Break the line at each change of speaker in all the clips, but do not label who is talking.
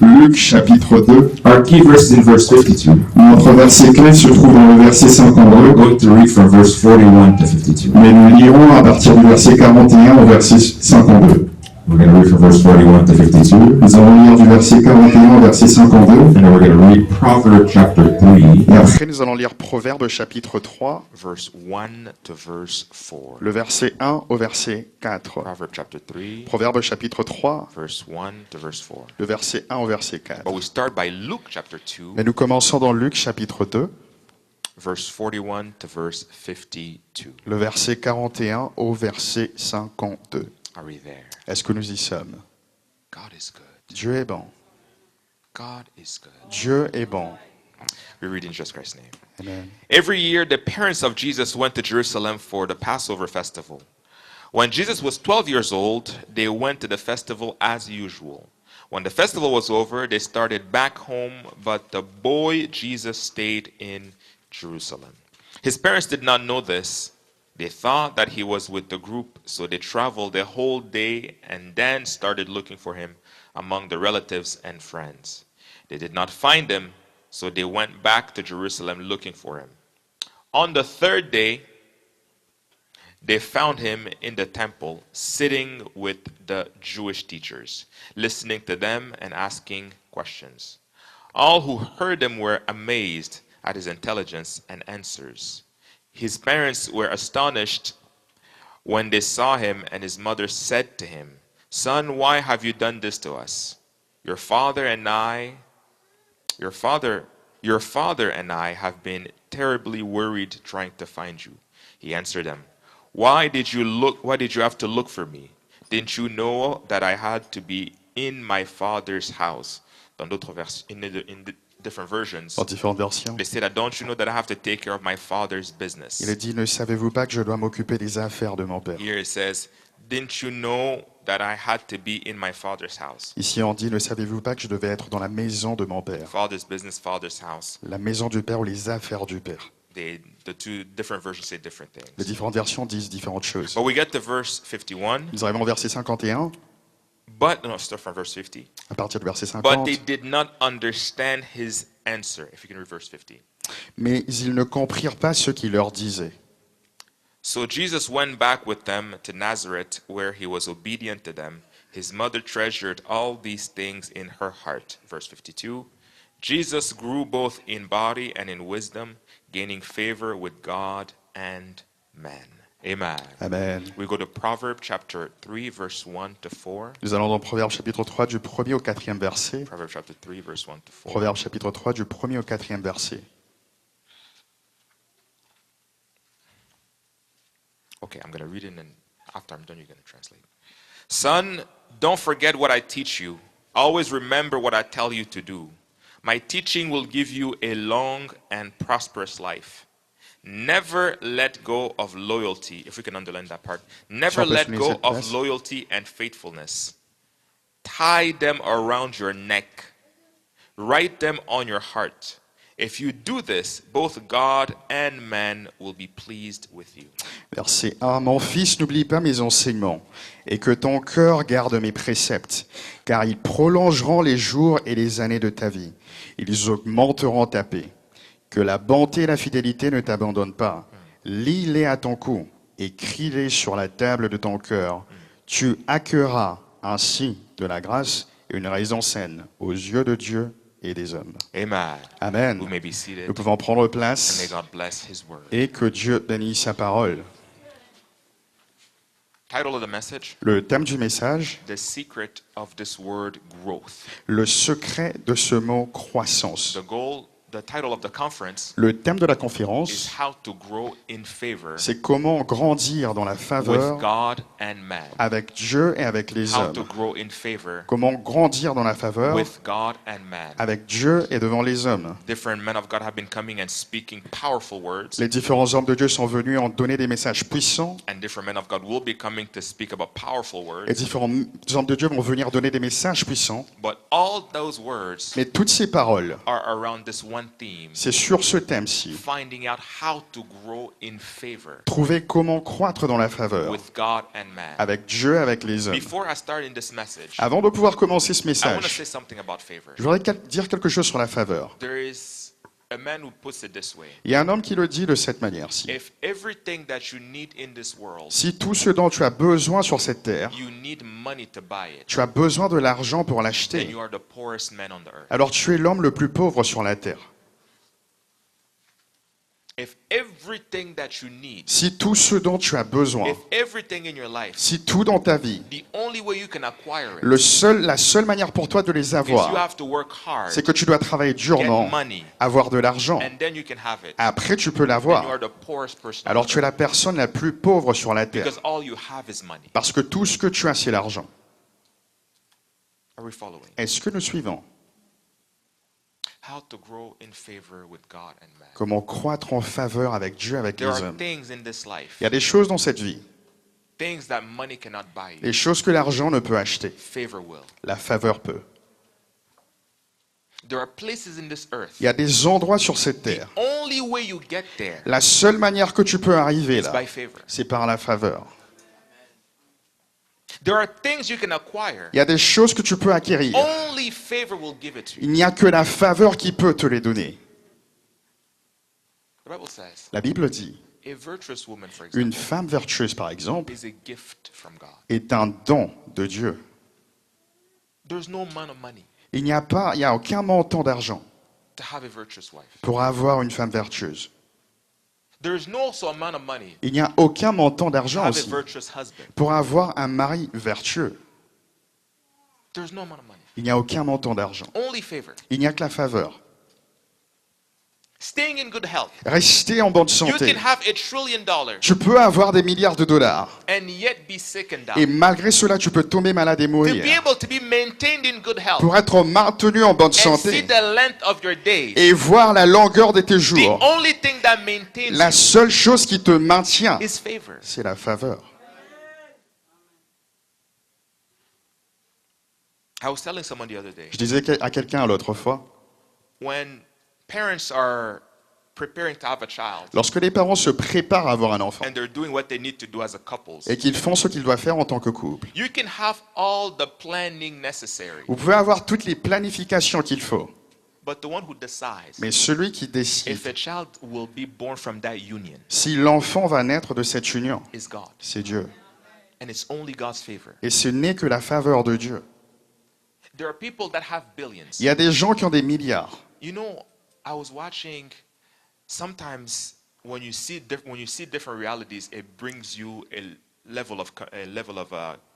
Luc chapitre 2.
Our key verse is in verse 52.
Notre verset clé se trouve dans le verset
We're
52,
going to read from verse 41 to 52.
mais nous lirons à partir du verset 41 au verset 52.
We're going to read from verse 41 to 52.
Nous allons lire du verset 41 au verset 52.
And then we're going to read Proverbs chapter 3,
Et après, nous allons lire Proverbes chapitre 3,
verse 1 to verse 4.
le verset 1 au verset 4.
Proverbs chapter 3,
Proverbes chapitre 3,
verse 1 to verse 4.
le verset 1 au verset 4.
But we start by Luke chapter 2,
Mais nous commençons dans Luc chapitre 2,
verse 41 to verse 52.
le verset 41 au verset 52.
Are we there?
Est-ce que nous y sommes?
God is good.
Dieu est bon.
God is good.
Dieu est bon.
We read in Jesus Christ's name.
Amen.
Every year, the parents of Jesus went to Jerusalem for the Passover festival. When Jesus was 12 years old, they went to the festival as usual. When the festival was over, they started back home, but the boy Jesus stayed in Jerusalem. His parents did not know this. They thought that he was with the group, so they traveled the whole day and then started looking for him among the relatives and friends. They did not find him, so they went back to Jerusalem looking for him. On the third day, they found him in the temple, sitting with the Jewish teachers, listening to them and asking questions. All who heard him were amazed at his intelligence and answers. His parents were astonished when they saw him, and his mother said to him, "Son, why have you done this to us? Your father and I have been terribly worried trying to find you." He answered them, Why did you have to look for me? Didn't you know that I had to be in my father's house? In different versions,
Dans différentes versions.
they say that, don't you know that I have to take care of my father's business?
Il est dit, ne savez-vous pas que je dois m'occuper des affaires de mon père?
Here it says, didn't you know that I had to be in my father's house?
Ici on dit, ne savez-vous pas que je devais être dans la maison de mon père?
Father's business, father's house.
La maison du père ou les affaires du père.
The two different versions say different
Les
things.
différentes versions disent différentes choses.
But we get to verse 51.
Nous arrivons au verset 51,
Start from verse 50.
à partir du verset
But
50.
they did not understand his answer. If you can read verse 50.
Mais ils ne comprirent pas ce qu'il leur disait.
So Jesus went back with them to Nazareth, where he was obedient to them. His mother treasured all these things in her heart. Verse 52. Jesus grew both in body and in wisdom, gaining favor with God and man. Amen.
Amen.
We go to Proverbs chapter 3, verse 1 to 4.
Nous allons dans Proverbe chapitre 3 du 1er au 4e verset.
Proverbs chapter 3, verse 1 to 4.
Proverbe chapitre 3 du 1er au 4e verset.
Okay, I'm going to read it, and after I'm done, you're going to translate. Son, don't forget what I teach you. Always remember what I tell you to do. My teaching will give you a long and prosperous life. Never let go of loyalty, if we can underline that part. Never let go of loyalty and faithfulness. Tie them around your neck. Write them on your heart. If you do this, both God and man will be pleased with you.
Verset 1. Mon fils, n'oublie pas mes enseignements, et que ton cœur garde mes préceptes, car ils prolongeront les jours et les années de ta vie. Ils augmenteront ta paix. Que la bonté et la fidélité ne t'abandonnent pas. Lis-les à ton cou, écris-les sur la table de ton cœur. Tu accueilleras ainsi de la grâce et une raison saine aux yeux de Dieu et des hommes.
Amen.
Amen.
We may be seated.
Nous pouvons prendre
And may
place
God bless his word.
et que Dieu bénisse sa parole.
Title of the message,
Le thème du message,
The Secret of this Word Growth.
le secret de ce mot croissance.
The title of the conference
Le thème de la
is
conférence,
How to Grow in Favor
c'est comment grandir dans la
with
faveur
God and man.
avec Dieu et avec les
How to
hommes.
grow in favor
Comment grandir dans la faveur
with God and man.
avec Dieu et devant les hommes.
Different men of God have been coming and speaking powerful words,
Les différents hommes de Dieu sont venus en donner des messages puissants.
and different men of God will be coming to speak about powerful
Les
words.
différents hommes de Dieu vont venir donner des messages puissants.
But all those words
Mais toutes ces paroles
are around this one one theme,
c'est sur ce thème-ci.
finding out how to grow in favor
Trouver comment croître dans la faveur
with God and man.
avec Dieu, avec les hommes.
Before I start in this message,
Avant de pouvoir commencer ce
I want to say
message,
something about favor.
je voudrais dire quelque chose sur la faveur.
There is a man who puts it this way.
Il y a un homme qui le dit de cette manière-ci.
If everything that you need in this world,
Si tout ce dont tu as besoin sur cette terre,
you need money to buy it,
tu as besoin de l'argent pour
then
l'acheter,
you are the poorest man on the earth.
alors tu es l'homme le plus pauvre sur la terre.
If everything that you need,
Si tout ce dont tu as besoin,
if everything in your life,
si tout dans ta vie,
the only way you can acquire it
la seule manière pour toi de les
is you
avoir,
have to work hard,
c'est que tu dois travailler
get
durement,
money,
avoir de l'argent.
and then you can have it.
Après, tu peux
Then you
l'avoir.
are the poorest person on
Alors
the
tu es la
earth
personne la plus pauvre sur la terre.
because all you have is money.
Parce que tout ce que tu as, c'est l'argent.
Are we following?
Est-ce que nous suivons?
How to grow in favor with God and man.
Comment croître en faveur avec Dieu, avec
There
les
are
hommes?
things in this life,
Il y a des choses dans cette vie,
things that money cannot buy you.
des choses que l'argent ne peut acheter.
Favor will.
La faveur peut.
There are places in this earth.
Il y a des endroits sur cette
The
terre.
only way you get there
La seule manière que tu peux arriver
is
là,
by favor.
c'est par la faveur.
There are things you can acquire.
Il y a des choses que tu peux acquérir.
Only favor will give it to you.
Il n'y a que la faveur qui peut te les donner.
The Bible says
La Bible dit,
a virtuous woman, for
une
example,
femme vertueuse, par exemple,
is a gift from God.
est un don de Dieu.
There's no amount of money
Il n'y a aucun montant d'argent
to have a virtuous wife.
pour avoir une femme vertueuse.
There's no also amount of money
Il n'y a aucun montant
to
d'argent
have a
aussi
virtuous husband.
pour avoir un mari vertueux.
There's no amount of money.
Il n'y a aucun montant d'argent.
Only favor.
Il n'y a que la faveur.
Staying in good health.
Rester en bonne
You
santé.
can have $1 trillion
Tu peux avoir des milliards de dollars.
and yet be sick and
Et
die.
malgré cela, tu peux tomber malade et
To be
mourir.
able to be maintained in good health
Pour être maintenu en bonne
and see
santé
the length of your days,
et voir la longueur de tes
the
jours,
only thing that maintains
la
you
seule chose qui te maintient,
is favor.
c'est la faveur.
I was telling someone the other day,
Je disais à quelqu'un l'autre fois,
when parents are preparing to have a child
lorsque les parents se préparent à avoir un enfant
and they're doing what they need to do as a couple,
et qu'ils font ce qu'ils doivent faire en tant que couple,
you can have all the planning necessary,
vous pouvez avoir toutes les planifications qu'il faut,
but the one who decides
mais celui qui décide
if a child will be born from that union
si l'enfant va naître de cette union,
is God.
c'est Dieu.
And it's only God's favor.
Et ce n'est que la faveur de Dieu.
There are people that have billions.
Il y a des gens qui ont des milliards.
You know, I was watching. Sometimes when you see different realities, it brings you a level of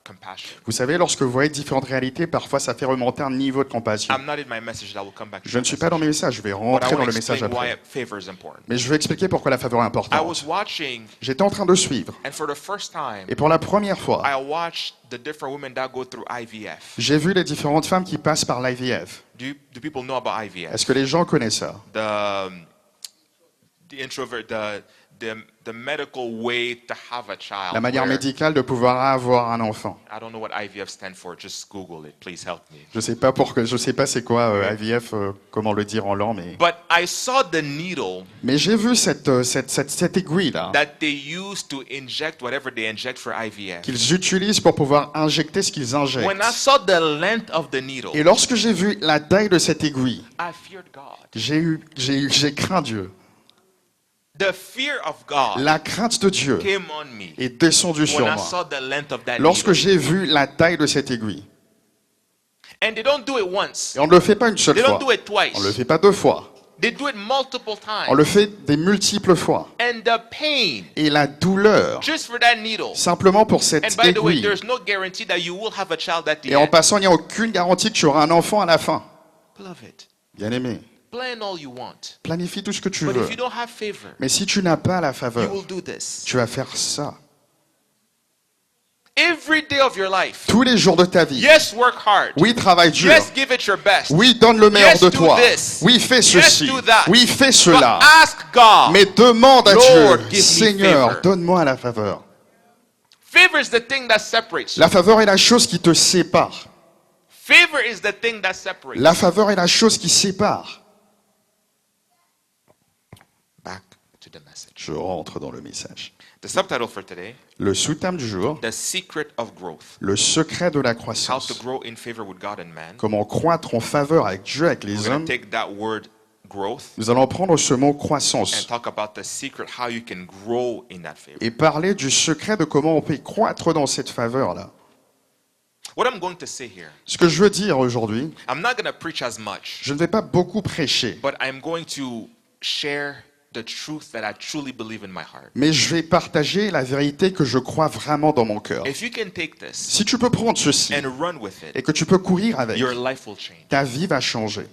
compassion.
Vous savez, lorsque vous voyez différentes réalités, parfois ça fait remonter un niveau de compassion.
I'm not in my message. I will come back to
Je ne
that
suis pas dans mes
message.
messages, je vais
But I
rentrer dans
want
le
to
message
explain why
après.
favor is important.
Mais je vais expliquer pourquoi la faveur est
I was
importante.
watching,
J'étais en train de suivre,
and for the first time,
et pour la première fois,
I watched the different women that go through IVF.
j'ai vu les différentes femmes qui passent par l'IVF.
Do people know about IVF?
Est-ce que les gens connaissent ça?
The introvert, the medical way to have a child.
La manière
where-
médicale de pouvoir avoir un enfant.
I don't know what IVF stands for. Just Google it. Please help me.
Je sais pas c'est quoi IVF, comment le dire en lent, mais
But I saw the needle
j'ai vu cette aiguille là
that they use to inject whatever they inject for IVF.
qu'ils utilisent pour pouvoir injecter ce qu'ils injectent.
When I saw the length of the needle,
Et lorsque j'ai vu la taille de cette aiguille,
I feared God.
j'ai craint Dieu.
The fear of God
La crainte de Dieu
came on me
est descendue
when
sur
I
moi
saw the length of that
lorsque
needle.
j'ai vu la taille de cette aiguille.
And they don't do it once.
Et on ne le fait pas une seule
They
fois.
don't do it twice.
On ne le fait pas deux fois.
They do it multiple
On le
times.
fait des multiples fois.
And the pain
Et la douleur,
just for that needle.
simplement pour cette
And by the way,
aiguille.
there's no guarantee that you will have a child at the
Et en
end.
passant, il n'y a aucune garantie que tu auras un enfant à la fin.
Beloved,
Bien aimé,
plan all you want.
planifie tout ce que tu
But
veux.
if you don't have favor,
Mais si tu n'as pas la
you
faveur,
will do this.
tu vas faire ça.
Every day of your life.
Tous les jours de ta vie.
Yes, work hard.
Oui, travaille dur.
Yes, give it your best.
Oui, donne le meilleur
Yes,
de
do
toi.
this.
Oui, fais
Yes,
ceci.
do that.
Oui, fais
But
cela.
ask God.
Mais demande à
Lord,
Dieu,
give me
Seigneur,
favor.
donne-moi la faveur.
Favor is the thing that separates.
La faveur est la chose qui te sépare.
Favor is the thing that separates.
La faveur est la chose qui sépare.
to the message.
Je rentre dans le message.
The subtitle for today,
Le sous-thème du jour,
The Secret of Growth.
le secret de la
How to
croissance.
grow in favor with God and man.
Comment croître en faveur avec Dieu, avec les
We're going
hommes.
to take that word growth
Nous allons prendre ce mot
and
croissance
talk about the secret, how you can grow in that favor.
et parler du secret de comment on peut croître dans cette faveur-là.
What I'm going to say here,
Ce que je veux dire aujourd'hui,
I'm not going to preach as much,
je ne vais pas beaucoup prêcher,
but I'm going to share the truth that I truly believe in my heart.
mais je vais partager la vérité que je crois vraiment dans mon cœur.
If you can take this
Si tu peux prendre ceci
and run with
et
it,
que tu peux courir avec,
your life will change.
ta vie va changer.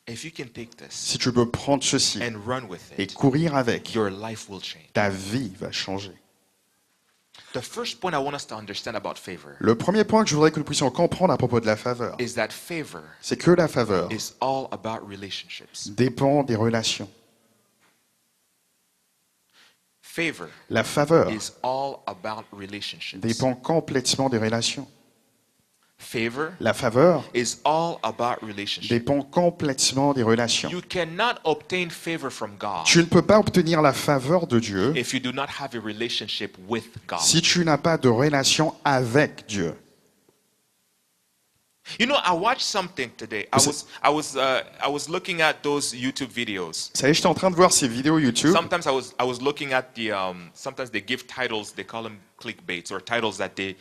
If you can take this
Si tu peux prendre ceci
and run with
et
it,
courir avec,
your life will change.
ta vie va changer.
The first point I want us to understand about favor
Le premier point que je voudrais que nous puissions comprendre à propos de la faveur,
is that favor
c'est que la faveur
is all about relationships.
dépend des relations.
Favor
La faveur
is all about relationships.
dépend complètement des relations.
Favor
La faveur
is all about relationships.
dépend complètement des relations.
You cannot obtain favor from God
Tu ne peux pas obtenir la faveur de Dieu
if you do not have a relationship with God.
si tu n'as pas de relation avec Dieu.
You know, I watched something today. I was looking at those YouTube videos.
Vous savez, j'étais en train de voir ces vidéos YouTube.
Sometimes I was looking at the sometimes they give titles, they call them clickbaits or titles that they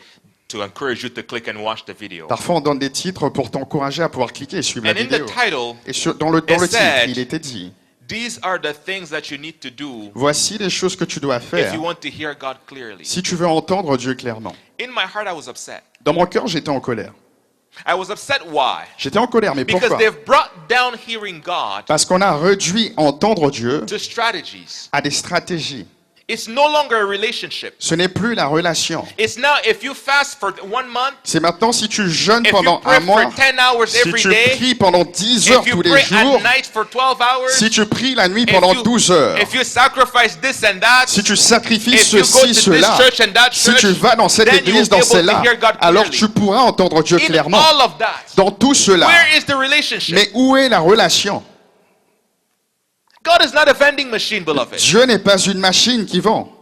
to encourage you to click and watch the video.
Parfois, on donne des titres pour t'encourager à pouvoir cliquer et suivre la
And in
vidéo.
the title,
Et dans le titre,
said-
il était dit,
these are the things that you need to do
voici les choses que tu dois
if
faire
you want to hear God clearly.
si tu veux entendre Dieu clairement.
In my heart, I was upset.
Dans mon cœur, j'étais en colère.
I was upset why?
J'étais en colère, mais
Because
pourquoi?
they've brought down hearing God
Parce qu'on a réduit entendre Dieu
to strategies.
à des stratégies.
It's no longer a relationship.
Ce n'est plus la relation.
It's now if you fast for 1 month,
C'est maintenant si tu jeûnes
if
pendant
you pray
un mois,
for 10 hours
si
every
tu
day,
pries pendant 10 heures
if you
tous les
pray
jours,
at night for 12 hours,
si tu pries la nuit
if
pendant
you-
12 heures,
if you sacrifice this and that,
si tu sacrifies
if you go to
ceci,
this
cela,
church and that
si
church,
tu vas dans cette
then you will
église,
be
dans
able to
celle-là,
hear God
alors
clearly.
tu pourras entendre Dieu
in
clairement.
all of that,
Dans tout cela.
where is the relationship?
Mais où est la relation?
God is not a vending machine, beloved.
Dieu n'est pas une machine qui vend.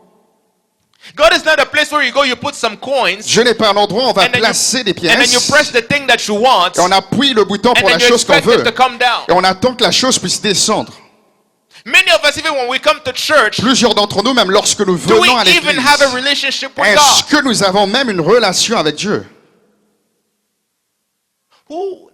God is not a place where you go, you put some coins,
Dieu n'est pas un endroit où on va
and then
placer des
and then you
pièces
press the thing that you want,
et on appuie le bouton
and
pour la
then you
chose qu'on
expect
veut
it to come down.
et on attend que la chose puisse descendre.
Many of us, even when we come to church,
Plusieurs d'entre nous, même lorsque nous
do we
venons à
even have a
l'église,
relationship with
est-ce
God?
que nous avons même une relation avec Dieu?
Who,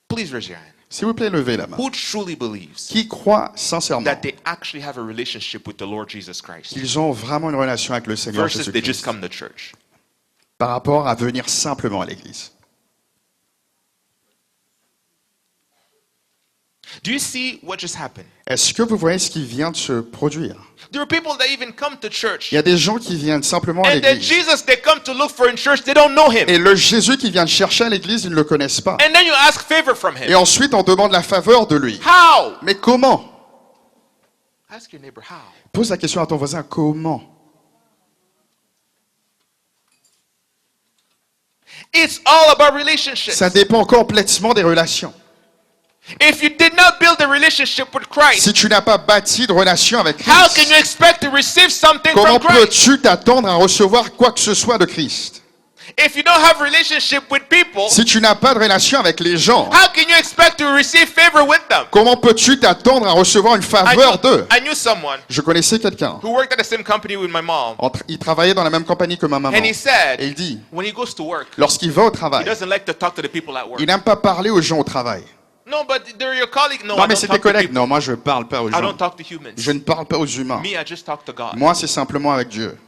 please raise your hand.
S'il vous plaît, levez la main.
Who truly believes
Qui croit sincèrement
that they actually have a relationship with the Lord Jesus Christ
qu'ils ont vraiment une relation avec le Seigneur
versus they just
Jésus-Christ
come to church?
par rapport à venir simplement à l'église?
Do you see what just happened?
Est-ce que vous voyez ce qui vient de se produire?
There are people that even come to church,
Il y a des gens qui viennent simplement à
and then
l'église.
Jesus they come to look for in church, they don't know him.
Et le Jésus qui vient de chercher à l'église, ils ne le connaissent pas.
And then you ask favor from
Et
him.
ensuite, on demande la faveur de lui.
How?
Mais comment?
Ask your neighbor how.
Pose la question à ton voisin, comment?
It's all about relationships.
Ça dépend complètement des relations.
If you did not build a relationship with Christ,
Si tu n'as pas bâti de relation avec
how can
Christ,
you expect to receive something
comment
from Christ?
peux-tu t'attendre à recevoir quoi que ce soit de Christ?
If you don't have relationship with people,
Si tu n'as pas de relation avec les gens,
how can you expect to receive favor with them?
comment peux-tu t'attendre à recevoir une faveur d'eux?
I knew someone
Je connaissais quelqu'un.
who worked at the same company with my mom,
Il travaillait dans la même compagnie que ma maman.
and he said,
Et il dit,
when he goes to work,
lorsqu'il va au
he
travail,
doesn't like to talk to the people at work.
il n'aime pas parler aux gens au travail.
No, but they're your colleague. No,
Non,
I
mais
don't
c'est tes
talk to
collègues.
people.
Non, moi, je ne parle pas aux
I
gens.
don't talk to humans.
Je ne parle pas aux humains.
Me, I just talk to God.
Moi, c'est simplement avec Dieu.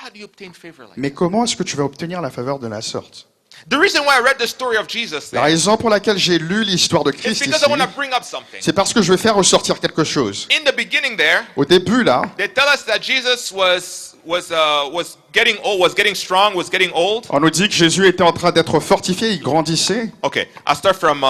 How do you obtain favor like
Mais comment est-ce que tu vas obtenir la faveur de la sorte?
that? The reason why I read the story of Jesus
La
there
raison pour laquelle j'ai lu l'histoire de
is
Christ
because
ici,
I want to bring up something.
c'est parce que je vais faire ressortir quelque chose.
In the beginning there,
Au début, là,
they tell us that Jesus was getting old, was getting strong, was getting old.
on nous dit que Jésus était en train d'être fortifié, il grandissait.
Okay, I'll start from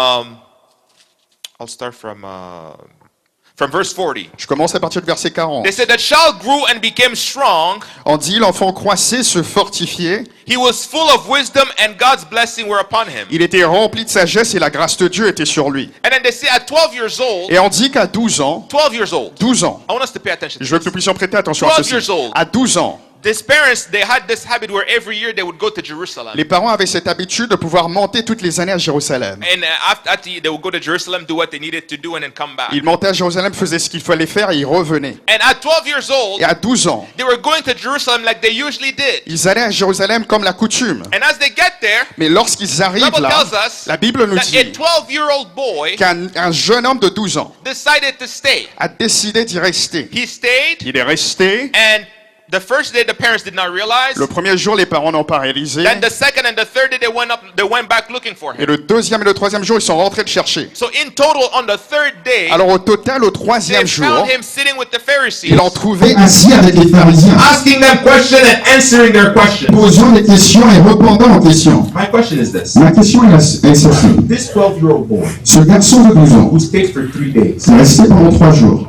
From verse 40.
Je commence à partir du verset 40.
They said, the child grew and became strong.
On dit, l'enfant croissait, se fortifiait.
He was full of wisdom and God's blessing were upon him.
Il était rempli de sagesse et la grâce de Dieu était sur lui.
And then they say at 12 years old,
Et on dit qu'à 12 ans,
12 years old.
12 ans,
I want us to pay attention to
je veux que
this.
nous puissions prêter attention à
12
ceci.
years old.
À 12 ans,
His parents, they had this habit where every year they would go to Jerusalem.
les parents avaient cette habitude de pouvoir monter toutes les années à Jérusalem.
And after they would go to Jerusalem, do what they needed to do, and then come back.
Ils montaient à Jérusalem, faisaient ce qu'il fallait faire et ils revenaient.
And at 12 years old,
Et à 12 ans,
they were going to Jerusalem like they usually did.
ils allaient à Jérusalem comme la coutume.
And as they get there,
Mais lorsqu'ils arrivent
Bible
là,
tells us
la Bible nous
that a
dit
12-year-old boy
qu'un jeune homme de 12 ans
decided to stay.
a décidé d'y rester.
He stayed,
Il est resté.
and the first day the parents did not realize.
Le premier jour, les parents n'ont pas réalisé.
Then the second and the third day they went back looking for
Et
him.
le deuxième et le troisième jour, ils sont rentrés le chercher.
So in total, on the third day,
Alors au total, au
they
troisième jour,
found him sitting with the Pharisees,
ils l'ont trouvé assis avec les pharisiens,
asking them questions and answering their questions.
posant des questions et répondant aux questions.
My question is this.
Ma question est celle-ci.
This 12-year-old boy
Ce garçon de 12 ans,
who stayed for 3 days,
qui est resté pendant 3 jours,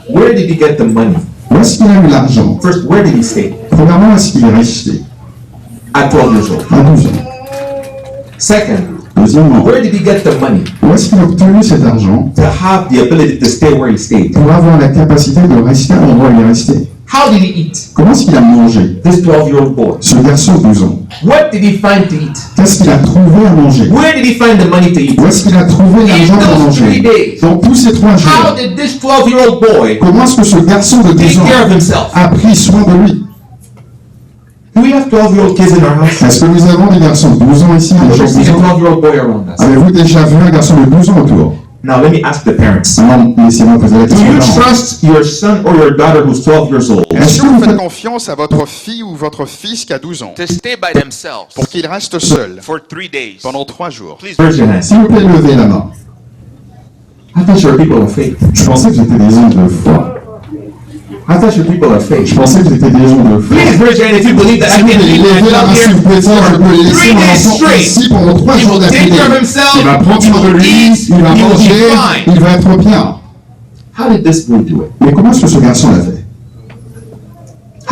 where did he get the money?
où est-ce qu'il a eu l'argent?
First, where did he stay?
Premièrement, où est-ce qu'il est resté?
At 12 years old.
À 12 ans.
Second,
Deuxièmement,
where did he get the money
où est-ce qu'il a obtenu cet argent
to have the ability to stay where he stayed?
pour avoir la capacité de rester à l'endroit où il est resté?
How did he eat?
Comment est-ce qu'il a mangé?
This 12-year-old boy.
Ce garçon de 12 ans,
What did he find to eat?
qu'est-ce qu'il a trouvé à manger?
Where did he find the money to eat?
Où est-ce qu'il a trouvé l'argent pour
those 3
manger?
days.
Dans tous ces 3
How
jours,
did this 12-year-old boy
comment est-ce que ce garçon de 12
take care
ans
of himself?
a pris soin de lui?
Do we have 12-year-old kids in our house?
Est-ce que nous avons des garçons de 12 ans ici? Des
Have
gens
you
de
seen
12
a
ans?
12-year-old boy around us?
Avez-vous déjà vu un garçon de 12 ans autour?
Now let me ask the parents.
Maintenant, laissez-moi poser la
Do
question.
you
aux parents.
trust your son or your daughter who's 12 years old
Est-ce que vous faites confiance à votre fille ou votre fils qui a 12 ans
to stay by themselves
pour qu'il reste seul
for 3 days.
pendant 3 jours?
Please,
Raise your hand.
S'il vous plaît, levez la main.
I thought you were people of faith.
Je pensais que j'étais des gens de foi.
I thought you were people of faith.
Je pensais que j'étais des gens de foi.
Please raise your hand if you believe that I
S'il vous
can
plaît,
leave my
levez la main
child
si vous pouvez
here
dire je peux
for
laisser
3
mon
days
enfant
straight.
ici pendant 3
He
jours
will take
d'affilée.
care of himself.
Il va prendre soin de lui, il va
He will be
manger,
fine.
il va être bien.
How did this boy do it?
Mais comment est-ce que ce garçon l'a fait?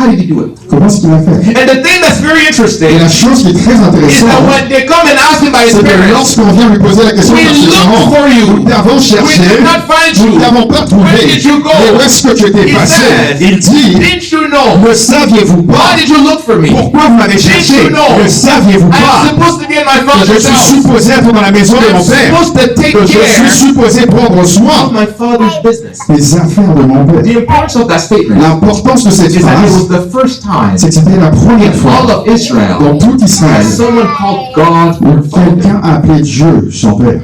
How did he do it?
Comment est-ce qu'il l'a fait?
And the thing that's very
Et
interesting
la chose qui est très
is
intéressante,
that when they come and ask him by his
c'est que
parents,
lorsqu'on vient lui poser la question
we
par ses parents,
looked for you.
nous t'avons cherché,
We did not find
nous
you.
ne t'avons pas trouvé.
Where did you go?
Mais où est-ce que tu étais
He
passé?
says,
Il dit,
Didn't you know?
ne saviez-vous pas?
Why did you look for me?
Pourquoi vous m'avez cherché?
Didn't you know?
Ne saviez-vous
I'm
pas?
supposed to be in my
Que je
father's
suis
house.
supposé être dans la maison de
I'm
mon père.
supposed to take
Que je suis
care
supposé prendre
of
soin
my father's business.
des affaires de mon père.
The importance of that statement
L'importance de cette
is that it
phrase,
was the first time
c'est que c'était la première
in
fois
all of Israel
dans tout
that
Israël
someone called God
où
their Father.
quelqu'un a appelé Dieu son père.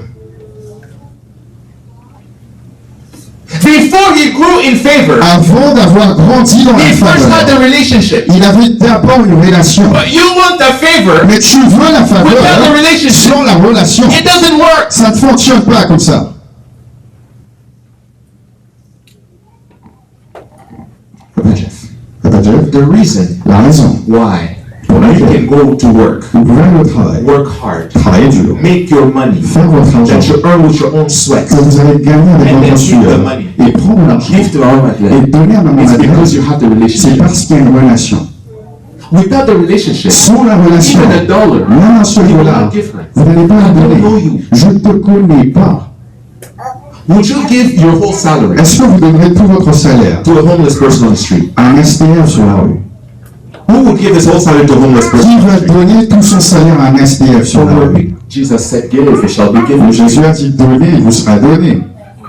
Before he grew in favor,
Avant d'avoir grandi dans la
he first had the
faveur,
relationship.
il avait d'abord une relation.
But you want the favor,
Mais tu veux la
without the
faveur
relationship.
sans la relation.
It doesn't work.
Ça ne fonctionne pas comme ça.
Papa Jeff,
Papa Jeff,
the reason
la raison
why
pour
you
laquelle
can go to work,
vous pouvez aller au travail,
work hard,
travailler dur,
make your money
faire votre argent,
that you earn with your own sweat,
que vous allez gagner avec
And then
votre
give the
sueur
money.
et prendre l'argent
give to our
et
Madeleine.
donner à maman
It's
Madeleine,
because you have the
c'est
relationship.
parce qu'il y a une relation.
Without the relationship,
Sans la relation,
even a dollar,
même un seul
you will
dollar,
not give her.
vous n'allez pas la
I don't know
donner.
you.
Je ne te connais pas.
Would you give your whole salary
Est-ce que vous donnerez tout votre salaire
to a homeless person on the street?
à un SDF sur la rue?
Who would give his whole salary to a homeless person?
Qui va donner tout son salaire à un SDF sur la rue?
Jesus said, give, it shall be given.
Jésus a dit donner, il vous sera donné.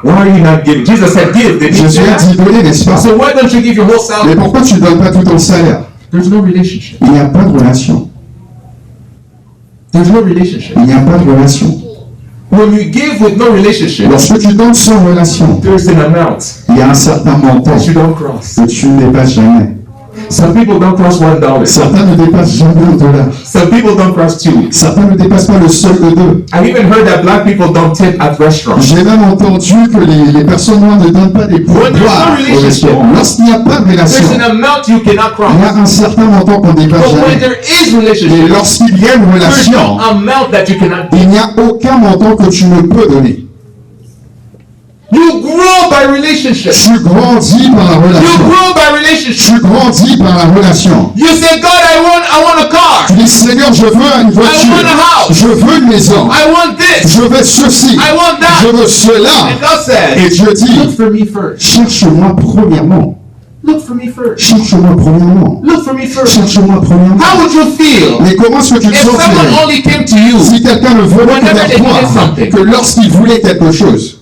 Why are you not giving? Jesus said, give. Did he
Jésus
say
a
that?
dit donner, n'est-ce pas?
So why don't you give your whole
Mais
salary?
pourquoi tu ne donnes pas tout ton salaire?
There's no relationship.
Il n'y a pas de relation.
There's no relationship.
Il n'y a pas de relation.
When you give with no relationship,
Lorsque tu donnes sans relation,
there's an amount
il y a un certain montant
that you don't cross.
que tu ne dépasses jamais.
Some people don't cross $1.
Certains ne dépassent jamais un dollar.
Some people don't cross 2.
Certains ne dépassent pas le seuil de 2.
I've even heard that black people don't tip at restaurants.
J'ai même entendu que les personnes noires ne donnent pas des
When there's
pourboires
no
au
relationship,
restaurant. Lorsqu'il n'y a pas de relation,
There's an amount you cannot
il y a
cross.
un certain montant qu'on ne dépasse
But when
jamais.
there is
Et
relationship,
lorsqu'il y a une
there's no
relation,
amount that you cannot give.
il n'y a aucun montant que tu ne peux donner.
You grow by relationship.
Tu grandis par la
You
relation.
grow by relationship.
Tu grandis par la relation.
You say, God, I want a car.
Tu dis, Seigneur, je veux une voiture.
I want a house.
Je veux une maison.
I want this.
Je veux ceci.
I want that.
Je veux cela.
And God
Et
says,
Dieu dit,
look for me first.
cherche-moi premièrement.
Look for me first.
Cherche-moi premièrement.
Look for me first.
Cherche-moi premièrement.
How would you feel
Mais comment est-ce que tu te
if someone
sentirais
only came to you?
si quelqu'un ne venait que
Whenever
vers
they needed
toi
something.
que lorsqu'il voulait quelque chose,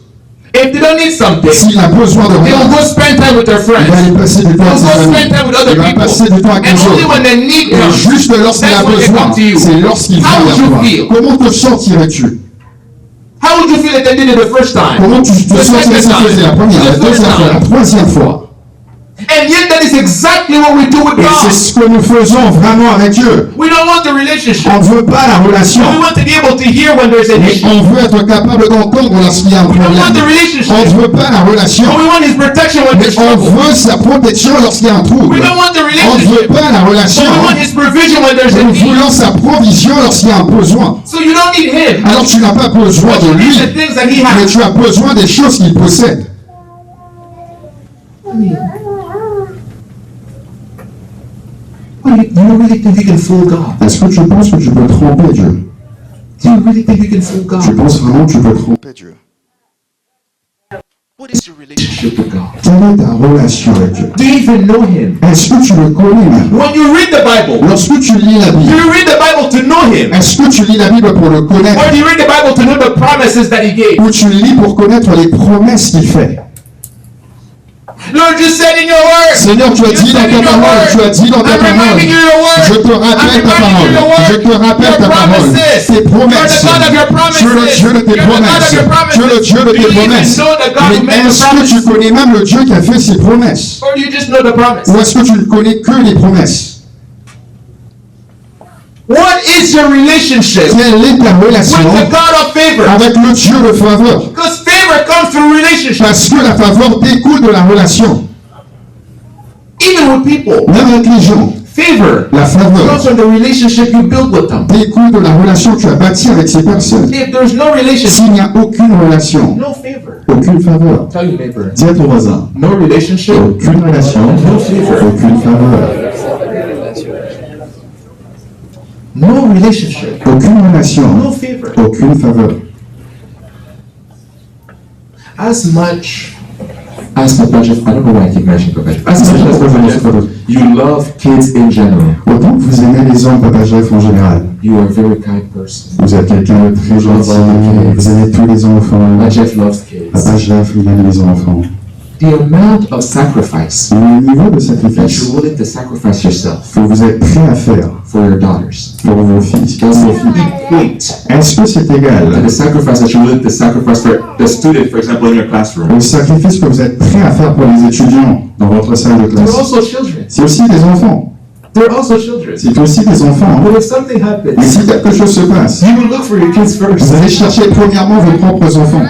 If they don't need something,
s'il a besoin de
they will
rien,
go spend time with their
il va
friends.
aller passer du temps avec
They'll
ses
go
amis.
spend time with other
Il va
people.
passer du temps avec
And
les
only
autres.
when the need
Et
comes,
juste lorsqu'il
that's
a
when they
besoin,
come to you.
c'est lorsqu'il
How
vient
would
vers
you
toi.
feel?
Comment te sentirais-tu?
How would you feel if they did it the first time?
Comment tu te
The
sentirais si
second
tu faisais la
time?
première, la
The third
deuxième fois, la
time?
troisième fois?
And yet that is exactly what we do with
Et c'est
God.
ce que nous faisons vraiment avec Dieu.
We don't want the relationship.
On ne veut pas la relation,
We want to be able to hear when there's an
mais
issue.
on veut être capable d'entendre lorsqu'il y a un
We don't want
problème.
the relationship.
On ne veut pas la relation,
But we want His protection when
mais
there's
on
trouble.
veut sa protection lorsqu'il y a un trouble.
We don't want the
On ne veut
relationship.
pas la
But
relation,
we want His provision when there's a
nous
need.
voulons sa provision lorsqu'il y a un besoin.
So you don't need Him.
Alors tu n'as pas besoin
But
de
you
lui,
need the things that He
mais
has.
tu as besoin des choses qu'il possède.
Do you really think you can fool God?
Est-ce que tu penses que tu peux tromper Dieu?
Do you really think you can fool
Tu
God?
penses vraiment que tu peux tromper?
Paix Dieu.
What is your relationship?
Relationship with God.
Quelle est ta relation avec Dieu?
Do you even know Him?
Est-ce que tu le connais maintenant?
When you read the Bible,
Lorsque tu lis la
do
Bible,
you read the Bible to know Him?
est-ce que tu lis la Bible pour le connaître
Or do you read the Bible to know the promises that He gave?
ou tu lis pour connaître les promesses qu'il fait?
Lord, you said in your word.
Seigneur, tu as dit dans ta parole, tu as dit dans ta
I'm
parole,
reminding you your word.
je te rappelle ta parole, je te rappelle ta parole, tes promesses.
You're the God of your promises.
Tu es le Dieu de tes
You're the God
promesses.
of your promises.
Tu es le Dieu de
Do you
tes
even
promesses.
know the God who
Mais
made the
est-ce que tu
promise?
connais même le Dieu qui a fait ses promesses?
Or do you just know the promise?
Ou est-ce que tu ne connais que les promesses?
What is your relationship
Quelle est ta
with
relation
the God of favor?
avec le Dieu de faveur?
Because favor comes through relationship.
Parce que la faveur découle de la relation.
Even with people,
Même avec les gens,
favor
la faveur
comes from the relationship you build with them.
découle de la relation que tu as bâtie avec ces personnes.
If there's no relationship,
S'il n'y a aucune relation,
no favor.
aucune faveur,
Tell your neighbor,
dis à ton voisin,
no relationship,
aucune relation,
no favor.
aucune faveur,
No relationship,
aucune
no
relation,
favor.
aucune faveur.
As much as Papa Jeff, I don't know why I keep mentioning Papa Jeff. As much as Papa Jeff, you love kids in general.
Autant que vous aimez les hommes, Papa Jeff, en général,
You are a very kind person.
vous êtes quelqu'un de très gentil, vous aimez tous les enfants.
Papa Jeff loves kids.
Papa Jeff, il aime les enfants.
The amount of sacrifice
Le niveau de
that
sacrifice
you're willing to sacrifice yourself
que vous êtes prêt à faire
for your daughters
pour vos filles,
does equate
est-ce que c'est égal
to the sacrifice that you're willing to sacrifice for the student, for example, in your classroom.
au sacrifice que vous êtes prêt à faire pour les étudiants dans votre salle de
They're
classe?
also children.
C'est aussi des enfants.
They're also children.
C'est aussi des enfants.
But if something
Mais
happens,
si quelque chose se passe,
you will look for your kids
vous
first.
allez chercher premièrement vos propres enfants.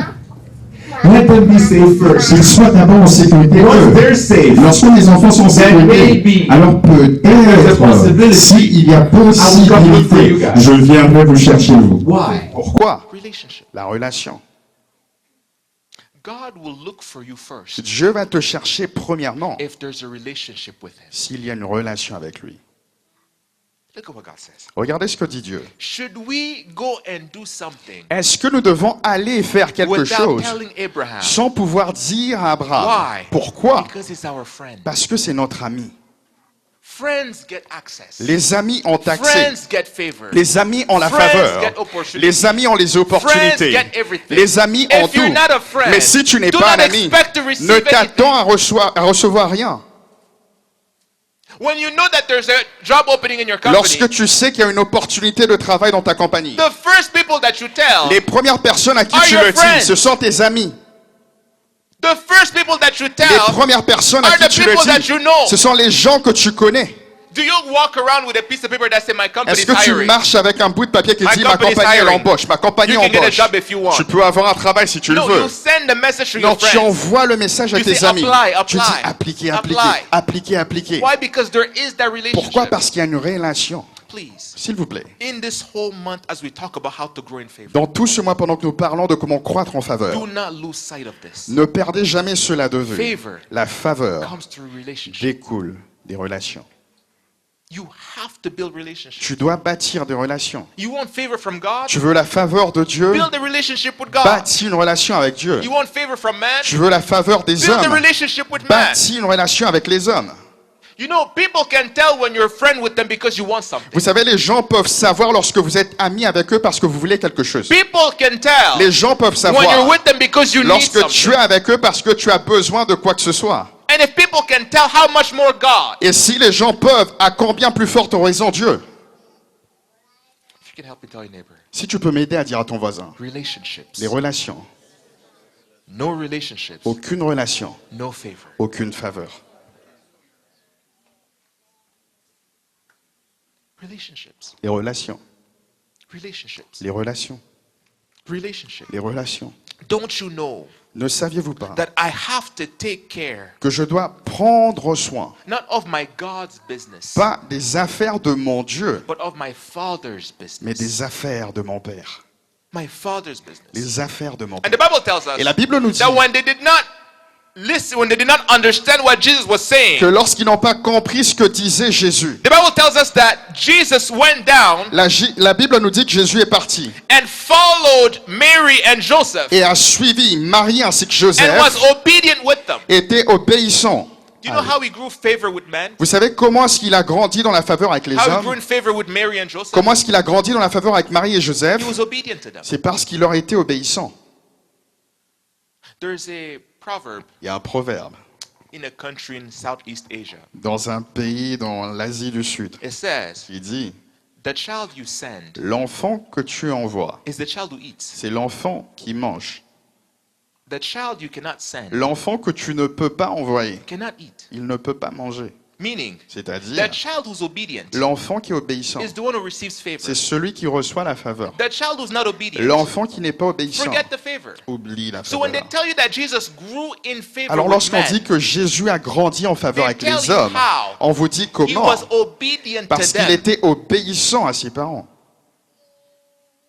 Let them be safe first.
Qu'ils soient d'abord en sécurité.
Once
eux.
they're safe,
Lorsque les enfants sont en
Then
sécurité,
maybe
alors
there's a
peut-être,
possibility
s'il y a
I will come look for you
possibilité,
guys.
je viendrai vous chercher vous.
why?
Pourquoi?
Relationship.
La relation.
God will look for you first
Dieu va te chercher premièrement
if there's a relationship with Him.
s'il y a une relation avec lui.
Look at what God says.
Regardez ce que dit Dieu.
Should we go and do something
Est-ce que nous devons aller faire quelque
without
chose
telling Abraham?
sans pouvoir dire à Abraham?
Why?
Pourquoi?
Because he's our friend.
Parce que c'est notre ami.
Friends get access.
Les amis ont accès.
Friends get favor.
Les amis ont la
Friends
faveur.
get opportunity.
Les amis ont les
Friends
opportunités.
get everything.
Les amis ont
If you're
tout.
not a friend,
Mais si tu n'es
do
pas un
not
ami,
expect to receive
ne
anything.
t'attends à recevoir rien.
When you know that there's a job opening in your company,
Lorsque tu sais qu'il y a une opportunité de travail dans ta compagnie,
the first people that you tell,
les premières personnes à qui
Are
tu
your
le dis,
friends.
ce sont tes amis.
the first people that you
Les
tell,
premières personnes à
are
qui
the
tu le
people that
dis,
you know.
ce sont les gens que tu connais.
Do you walk around with a piece of paper that says my company
Est-ce
is
que tu
hiring?
marches avec un bout de papier qui
My
dit ma
company is
compagnie elle
hiring.
embauche, ma compagnie
You can get a
embauche.
job if you want.
Tu peux avoir un travail si tu le
No,
veux.
you send a message to
Non,
your
tu
friends.
envoies le message à
You
tes
say,
amis.
apply,
Tu dis
apply,
appliquer,
apply.
appliquer, appliquer, appliquer.
Why? Because there is that relationship.
Pourquoi? Parce qu'il y a une relation.
please,
S'il vous plaît,
in this whole month as we talk about how to grow in favor,
dans tout ce mois pendant que nous parlons de comment croître en faveur,
do not lose sight of this.
ne perdez jamais cela de vue.
Favor
La faveur
comes through relationship.
découle des relations.
You have to build relationships.
Tu dois bâtir des relations.
You want favor from God?
Tu veux la faveur de Dieu?
Build a relationship with God.
Bâtis une relation avec Dieu.
You want favor from man?
Tu veux la faveur des
Build a
hommes?
relationship with man.
Bâtis une relation avec les hommes.
You know, people can tell when you're a friend with them because you want something.
Vous savez, les gens peuvent savoir lorsque vous êtes amis avec eux parce que vous voulez quelque chose.
People can tell
Les gens peuvent
when you're
savoir
with them because you need
lorsque tu
something.
es avec eux parce que tu as besoin de quoi que ce soit.
And if people can tell how much more God,
Et si les gens peuvent, à combien plus forte raison Dieu?
if you can help me tell your neighbor,
Si tu peux m'aider à dire à ton voisin,
relationships.
les relations,
No relationships,
aucune relation,
no favor.
aucune faveur.
Relationships.
Les relations,
Relationships.
les relations,
Relationships.
les relations.
Don't you know
Ne saviez-vous pas
that I have to take care
que je dois prendre soin,
not of my God's business,
pas des affaires de mon Dieu,
but of my Father's
mais
business?
des affaires de mon Père.
My Father's business.
Les affaires de mon
And
Père.
the Bible tells us
Et la Bible nous dit
that when they did not listen, when they did not understand what Jesus was saying,
que lorsqu'ils n'ont pas compris ce que disait Jésus,
the Bible tells us that Jesus went down
la Bible nous dit que Jésus est parti
and followed Mary and Joseph
et a suivi Marie ainsi que
and was
Joseph,
obedient with them.
était obéissant.
Do you know how he grew favor with men?
Vous savez comment est-ce qu'il a grandi dans la faveur avec les
How he grew
hommes?
in favor with Mary and Joseph?
Comment est-ce qu'il a grandi dans la faveur avec Marie et Joseph?
He was obedient to them.
C'est parce qu'il leur était obéissant.
There's a proverb
Il y a un proverbe
in a country in Southeast Asia.
dans un pays dans l'Asie du Sud
It says,
qui dit
the child you send
l'enfant que tu envoies,
is the child who eats.
c'est l'enfant qui mange.
The child you cannot send
L'enfant que tu ne peux pas envoyer,
cannot eat.
il ne peut pas manger.
Meaning,
C'est-à-dire,
that child who's obedient
l'enfant qui est obéissant,
is the one who receives favor.
c'est celui qui reçoit la faveur.
The child who's not obedient,
L'enfant qui n'est pas obéissant
forget the favor.
oublie la
So when they
faveur.
tell you that Jesus grew in favor
Alors
with
lorsqu'on
men,
dit que Jésus a grandi en faveur avec
They tell
les
you
hommes,
how.
on vous dit
he
comment?
was obedient to
Parce qu'il
them.
était obéissant à ses parents.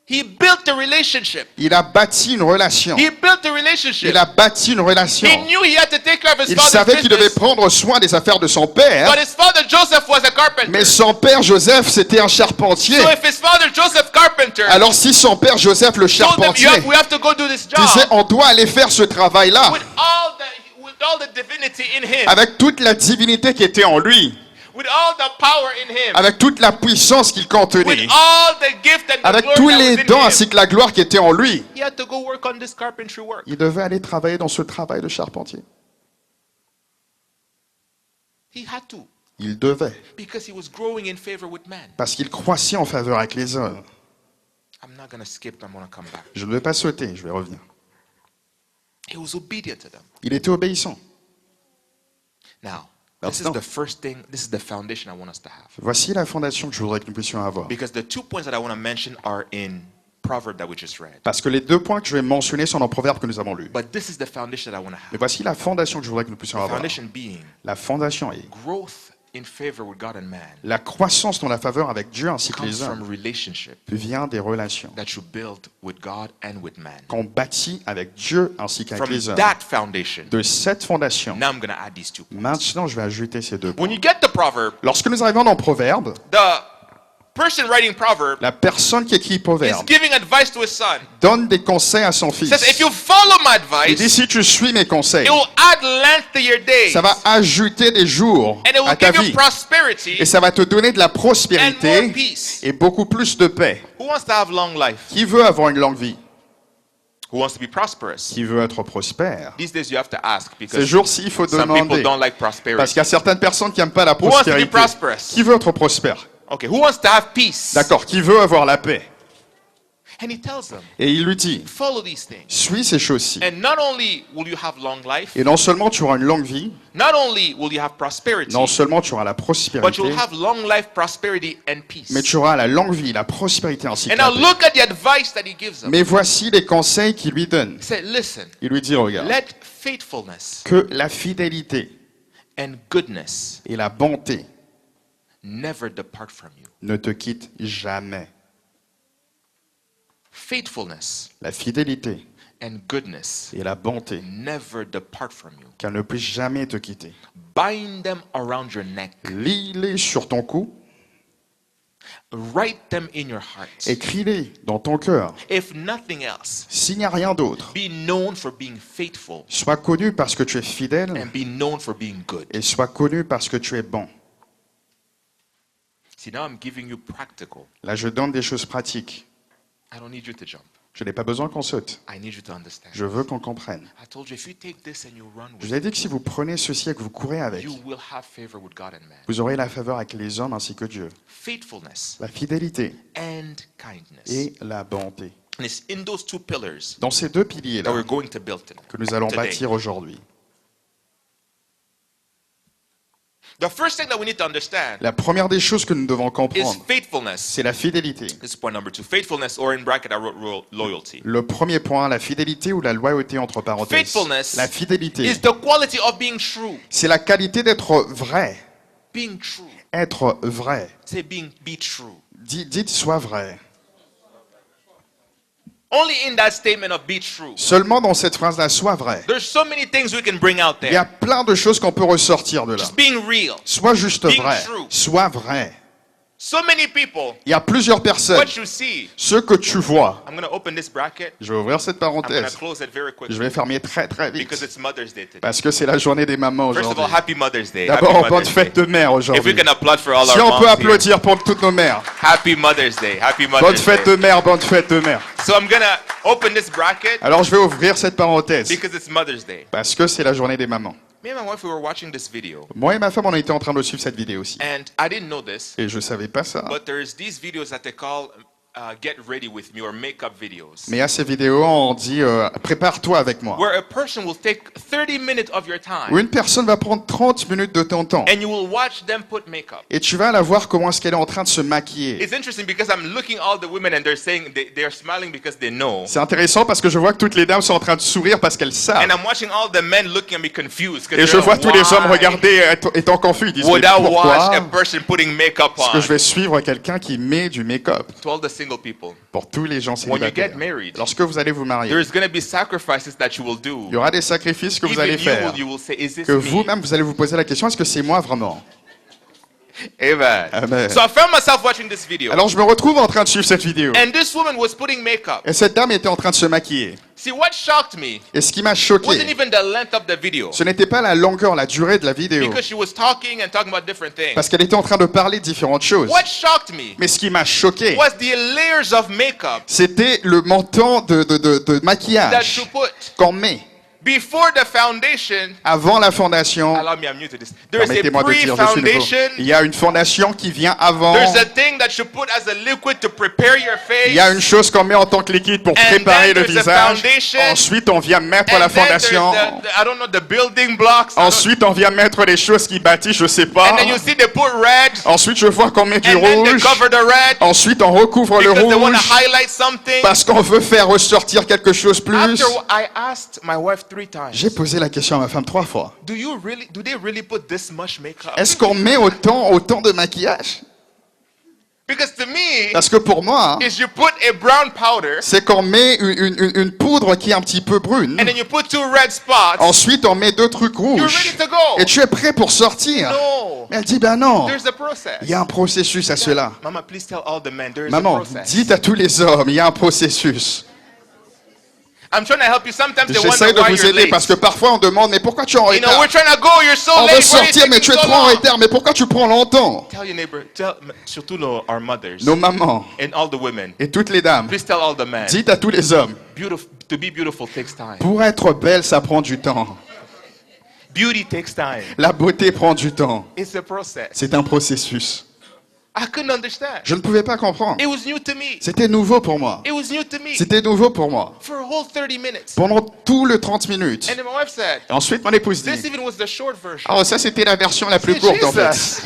He built a relationship.
Il a bâti une relation.
He built a relationship.
Il a bâti une relation.
He knew he had to take care of his
Il
father's
savait qu'il devait
business.
prendre soin des affaires de son père,
But his father Joseph was a carpenter.
mais son père Joseph, c'était un charpentier.
So if his father Joseph carpenter
Alors si son père Joseph, le
told them
charpentier,
we have to go do this job
disait on doit aller faire ce travail-là,
with all the divinity in him,
avec toute la divinité qui était en lui,
with all the power in him,
avec toute la puissance qu'il
with
contenait,
all the gift and the
avec
glory
tous
that was
les
in
dons
him,
ainsi que la gloire qui était en lui,
he had to go work on this carpentry work.
il devait aller travailler dans ce travail de charpentier.
He had to,
Il devait,
because he was growing in favor with men.
parce qu'il croissait en faveur avec les hommes.
I'm not going to skip, I'm going to come back.
Je ne vais pas sauter, je vais revenir.
He was obedient to them.
Il était obéissant.
Now,
That's
this is
not-
the first thing, this is the foundation I want us to have.
Voici la fondation que je voudrais que nous puissions avoir.
Because the 2 points that I want to mention are in proverb that we just read.
Parce que les deux points que je vais mentionner sont dans le proverbe que nous avons lu.
But this is the foundation that I want to
Mais
have.
voici la fondation que je voudrais que nous puissions
The
avoir.
foundation being
La fondation est
growth in favor with God and man
la croissance dans la faveur avec Dieu ainsi que
comes
les
from
hommes
relationship
vient des relations
that you build with God and with man.
qu'on bâtit avec Dieu ainsi qu'avec
From
les hommes.
that foundation,
De cette fondation,
now I'm going to add these 2 points.
maintenant je vais ajouter ces deux points.
When you get the proverb,
Lorsque nous arrivons dans Proverbe,
the person writing proverb
la personne qui écrit
is
Proverbe
giving advice to his son.
donne des conseils à son fils.
Says, if you follow my
Il dit
advice,
si tu suis mes conseils,
it will add length to your days.
ça va ajouter des jours
And it will
à ta
give you
vie
prosperity
et ça va te donner de la
and more
prospérité
peace.
et beaucoup plus de paix.
Who wants to have long life?
Qui veut avoir une longue vie?
Who wants to be prosperous?
Qui veut être prospère?
These days you have to ask
Ces
because
jours-ci, il faut
some people
demander.
don't like
Parce
prosperity.
qu'il y a certaines personnes qui n'aiment pas la
wants to be
prospérité.
prosperous?
Qui veut être prospère?
Okay, who wants to have peace?
D'accord, qui veut avoir la paix?
And he tells them,
Et il lui dit,
follow these things.
suis ces choses-ci.
And not only will you have long life,
Et non seulement tu auras une longue vie,
not only will you have prosperity,
non seulement tu auras la
but
prospérité,
you'll have long life, prosperity, and peace.
mais tu auras la longue vie, la prospérité ainsi que
And
la
now
paix.
look at the advice that he gives them.
Mais voici les conseils qu'il lui donne.
He said, listen,
Il lui dit, regarde,
let faithfulness
que la fidélité
and goodness
et la bonté
never depart from you.
ne te quitte jamais.
Faithfulness
La fidélité
and goodness
et la bonté,
never depart from you.
qu'elle ne puisse jamais te quitter.
Bind them around your neck.
Lis-les sur ton cou,
Write them in your heart.
écris-les dans ton cœur.
If nothing else,
S'il n'y a rien d'autre,
be known for being faithful
sois connu parce que tu es fidèle
and be known for being good.
et sois connu parce que tu es bon.
See, now I'm giving you practical.
Là, je donne des choses pratiques.
I don't need you to jump.
Je n'ai pas besoin qu'on saute.
I need you to understand.
Je veux qu'on comprenne.
I told you, if you take this and you run
Je
with
vous ai
it,
dit que si vous prenez ceci et que vous courez avec,
you will have favor with God and man.
vous aurez la faveur avec les hommes ainsi que Dieu.
Faithfulness
La fidélité
and kindness.
et la bonté.
And it's in those two pillars
Dans ces deux
that
piliers-là
we're going to build
que nous allons
today.
bâtir aujourd'hui.
The first thing that we need to understand
La première des choses que nous devons
is
comprendre,
faithfulness.
c'est la fidélité.
This is point number 2. Faithfulness, or in bracket, I wrote loyalty.
Le premier point, la fidélité ou la loyauté entre parenthèses.
Faithfulness
La fidélité,
is the quality of being true.
c'est la qualité d'être vrai.
Being true.
Être vrai.
Say be true.
Dites sois vrai.
Only in that statement of be true.
Seulement dans cette phrase-là, sois vrai.
There's so many things we can bring out
Il y a
there.
plein de choses qu'on peut ressortir de là.
Just being real.
Sois juste
Being
vrai.
true.
Sois vrai.
So many people,
Il y a plusieurs personnes.
what you see.
Ce que tu vois.
I'm going to open this bracket.
Je vais ouvrir cette
I'm going to
parenthèse.
close it very
Je
quickly
vais fermer très très
because
vite.
it's Mother's Day today.
Parce que c'est la journée des mamans
First of
aujourd'hui.
all, happy Mother's Day. Happy
D'abord, bonne
Mother's
fête
Day.
de mère
If we
aujourd'hui.
can applaud for all
Si
our
on peut
moms here.
applaudir pour toutes nos mères.
Happy Mother's Day. Happy
Bonne
Mother's
fête
Day.
de mère, bonne fête de mère.
So I'm going to open this bracket
Alors je vais ouvrir cette parenthèse.
because it's Mother's Day.
Parce que c'est la journée des mamans.
Me and my wife, we were watching this video,
Moi et ma femme, on a été en train de suivre cette vidéo aussi.
and I didn't know this,
Et je savais pas ça.
but there's these videos that they call Get Ready With Me or makeup videos,
Mais à ces vidéos, on dit prépare-toi avec moi.
where a person will take 30 minutes of your
Où
time,
une personne va prendre 30 minutes de ton temps.
and you will watch them put makeup.
Et tu vas la voir comment est-ce qu'elle est en train de se maquiller.
It's interesting because I'm looking all the women and they're saying they're smiling because they know,
C'est intéressant parce que je vois que toutes les dames sont en train de sourire parce qu'elles savent.
and I'm watching all the men looking at me confused
Et
because
je vois tous les hommes regarder étant confus. Ils disent mais
would I watch
pourquoi
a person putting makeup
est-ce que
on?
je vais suivre quelqu'un qui met du make-up?
To all the single people,
Pour tous les gens
when you get
célibataires.
married,
Lorsque vous allez vous marier,
there's going to be sacrifices that you will do.
il y aura des sacrifices que vous
Even
allez faire.
you will say, is this
Que
me?
vous-même, vous allez vous poser la question, est-ce que c'est moi vraiment?
Amen.
Amen.
So I found myself watching this video.
Alors je me retrouve en train de suivre cette vidéo.
And this woman was putting makeup.
Et cette dame était en train de se maquiller.
See, what shocked me
Et ce qui m'a
wasn't
choqué,
even the length of the video.
ce n'était pas la longueur, la durée de la vidéo.
Because she was talking and talking about different things.
Parce qu'elle était en train de parler de différentes choses.
What shocked me
Mais ce qui m'a choqué,
was the layers of makeup
c'était le montant de
that
maquillage
you put
qu'on met
before the foundation.
avant la fondation.
Allow me, I'm new to this. There's a
Permettez-moi de dire, je suis nouveau.
pre-foundation.
Il y a une fondation qui vient avant.
There's a thing that you put as a liquid to prepare your face.
Il y a une chose qu'on met en tant que liquide pour
And
préparer
then
le
there's a
visage.
foundation.
Ensuite, on vient mettre
And
la
then there's
fondation.
I don't know, the building blocks. I don't-
Ensuite, on vient mettre les choses qui bâtissent, je sais pas.
And then you see they put red.
Ensuite, je vois qu'on met du
And then they
rouge.
cover the red.
Ensuite, on recouvre le
Because they want to
rouge
highlight something.
parce qu'on veut faire ressortir quelque chose plus.
After I asked my wife 3 times,
J'ai posé la question à ma femme 3 fois.
do they really put this much makeup?
Est-ce qu'on met autant de maquillage?
Because to me,
Parce que pour moi,
is you put a brown powder
c'est qu'on met une poudre qui est un petit peu brune.
and then you put 2 red spots.
Ensuite, on met 2 trucs
You're ready
rouges.
to go.
Et tu es prêt pour sortir.
No,
Mais elle dit, ben non.
there's a process.
Il y a un processus à cela.
Mama, please tell all the men there's a
Maman,
process.
dites à tous les hommes, il y a un processus.
I'm trying to help you. Sometimes they
J'essaie
wonder
de
why
vous
you're
aider
late.
parce que parfois on demande, mais pourquoi tu es en
You know,
retard?
we're trying to go. You're so
On
late.
veut
Why are you
sortir, mais tu es
taking
trop
so
en
long?
retard. Mais pourquoi tu prends longtemps?
Tell your neighbor, surtout our mothers
Nos mamans
and all the women.
et toutes les dames,
Please tell all the men.
dites à tous les hommes,
To be beautiful takes time.
pour être belle, ça prend du temps.
Beauty takes time.
La beauté prend du temps.
It's a process.
C'est un processus.
I couldn't understand.
Je ne pouvais pas comprendre.
It was new to me.
C'était nouveau pour moi.
It was new to me.
C'était nouveau pour moi.
For a whole 30 minutes.
Pendant tout le 30 minutes.
And then my wife said,
Et ensuite, mon épouse
this
dit,
even was the short version.
oh, ça c'était la version la plus
C'est
courte en fait.
Jesus.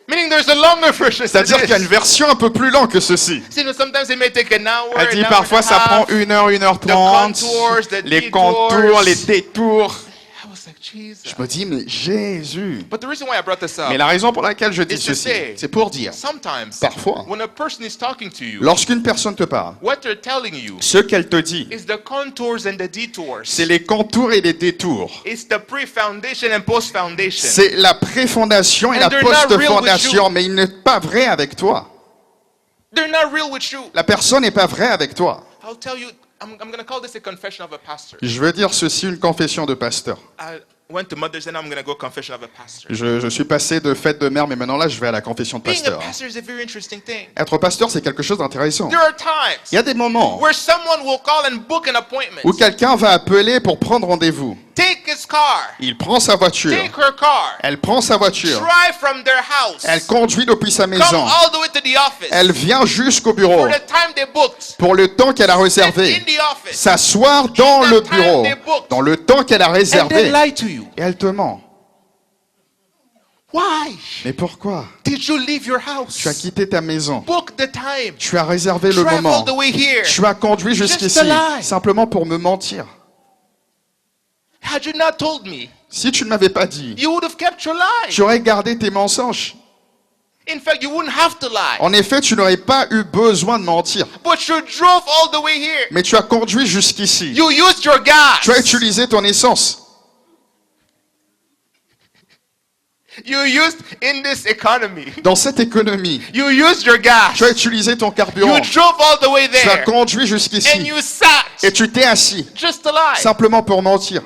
Meaning there's a longer version.
C'est-à-dire qu'il y a une version un peu plus longue que ceci.
You know, sometimes it may take an hour.
Elle dit
an hour
parfois
and a
ça prend
half.
1 heure, 1h30.
contours, the
Les
detours.
contours, les détours.
I was was like, Jesus.
Je me dis, mais Jésus.
But the reason why I brought this up
Mais la raison pour laquelle je dis
is to
ceci,
say,
c'est pour dire,
sometimes
parfois,
when a person is talking to you,
lorsqu'une personne te parle,
what they're telling you
ce qu'elle te dit,
is the contours and the detours.
c'est les contours et les détours.
It's the pre-foundation and post-foundation.
C'est la préfondation et
And
la
they're not real with
post-fondation,
you.
mais il n'est pas vrai avec toi.
They're not real with you.
La personne n'est pas vraie avec toi.
I'll tell you, I'm going to call this a confession of a pastor.
Je veux dire ceci, une confession de pasteur.
I went to Mother's Day, now I'm going to go confession of a pastor.
Je suis passé de fête de mère, mais maintenant là, je vais à la confession de
Being a
pasteur.
pastor is a very interesting thing.
Être pasteur, c'est quelque chose d'intéressant.
There are times
Il y a des moments
where someone will call and book an appointment.
où quelqu'un va appeler pour prendre rendez-vous.
Take his car.
Il prend sa voiture.
Take her car.
Elle prend sa voiture.
Drive from their house.
Elle conduit depuis sa
Come
maison.
all the way to the office.
Elle vient jusqu'au bureau
For the time they booked.
pour le temps qu'elle a
Sit
réservé.
in the office.
S'asseoir dans le bureau, dans le temps qu'elle a
And
réservé.
then lie to you.
Et elle te ment.
Why
Mais pourquoi?
did you leave your house?
Tu as quitté ta maison.
Book the time.
Tu as réservé le
Travel
moment.
the way here.
Tu as conduit jusqu'ici
Just a lie.
simplement pour me mentir.
Had you not told me,
Si tu ne m'avais pas dit,
you would have kept your lie.
tu aurais gardé tes mensonges.
In fact, you wouldn't have to lie.
En effet, tu n'aurais pas eu besoin de mentir.
But you drove all the way here.
Mais tu as conduit jusqu'ici.
You used your gas.
Tu as utilisé ton essence.
You used in this economy.
Dans cette économie,
You used your gas.
tu as utilisé ton carburant.
You drove all the way
Tu as
there.
conduit
And
jusqu'ici.
you sat
Et tu t'es assis.
just to lie.
Simplement pour mentir.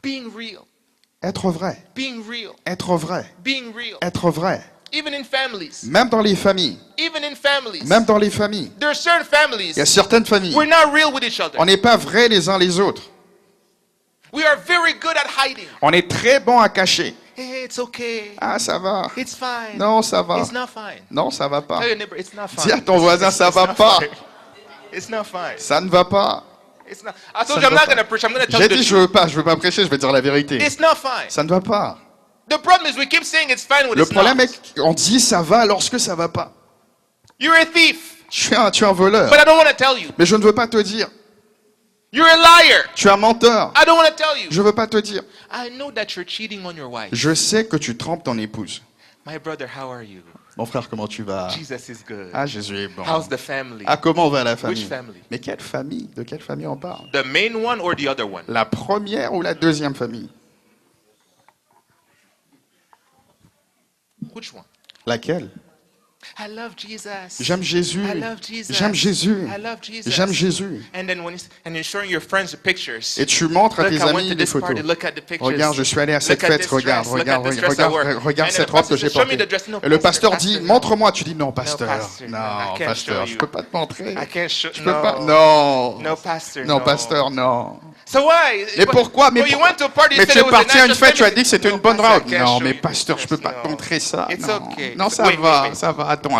Being real.
Être vrai.
Being real.
Être vrai.
Being real.
Être vrai.
Even in families.
Même dans les familles.
Even in families.
Même dans les familles.
There are certain families.
Il y a certaines familles.
We're not real with each other.
On n'est pas vrais les uns les autres.
We are very good at hiding.
On est très bon à cacher.
Hey, it's okay.
Ah, ça va.
It's fine.
Non, ça va.
It's not fine.
Non, ça va pas.
Tell your neighbor, it's not fine.
Dis à ton voisin, ça
It's
va
not
pas.
fine. It's not fine.
Ça ne va pas.
It's not. I told
Ça
you I'm
ne va
not
pas.
going to preach. I'm going to tell
J'ai
you the
dit, je
truth.
veux pas prêcher, je vais dire la vérité.
It's not fine.
Ça ne va pas.
The problem is we keep saying it's fine when
Le
it's
problème
not.
est qu'on dit ça va lorsque ça va pas.
You're a thief,
Tu es un voleur.
but I don't want to tell you.
Mais je ne veux pas te dire.
You're a liar.
Tu es un menteur.
I don't want to tell you.
Je veux pas te dire.
I know that you're cheating on your wife.
Je sais que tu trompes ton épouse.
My brother, how are you?
Mon frère, comment tu vas?
Jesus is good.
Ah, Jésus est bon.
How's the family?
Ah, comment va la famille?
Which family?
Mais quelle famille? De quelle famille on parle?
The main one or the other one?
La première ou la deuxième famille?
Which one?
Laquelle?
I love Jesus.
J'aime Jésus.
I love Jesus.
J'aime Jésus.
I love Jesus.
J'aime Jésus.
And then and you're showing your friends the pictures.
Et tu montres à
Look,
tes
I went
amis
to
des
this
photos.
party. Look at the pictures.
Regarde, je suis allé à cette
Look at
fête.
this
Regarde,
dress. Look
regarde,
at this dress I wore.
regarde
And
cette
the
robe que
pastor
j'ai
says, "Show me
portée.
the dress." No,
Et le
pastor,
pasteur dit,
pastor, no.
montre-moi. Tu dis, non, pasteur.
pastor, no, I
Non,
can't
pasteur,
show
je
you.
peux pas te montrer.
I can't show.
Je peux
no.
pas. Non.
No, pastor.
Non, pasteur, non.
So why?
Mais pourquoi? Mais,
you went to a party, you
mais
said
tu
it
es
was a
parti à une
nice
fête, tu as
family.
dit que c'était
No,
une bonne
pastor, I
robe.
can't
Non,
show
mais
you.
pasteur, je peux pas
No.
te montrer ça.
It's
Non,
okay.
non, ça
Wait,
va,
wait.
ça va. Attends.
No,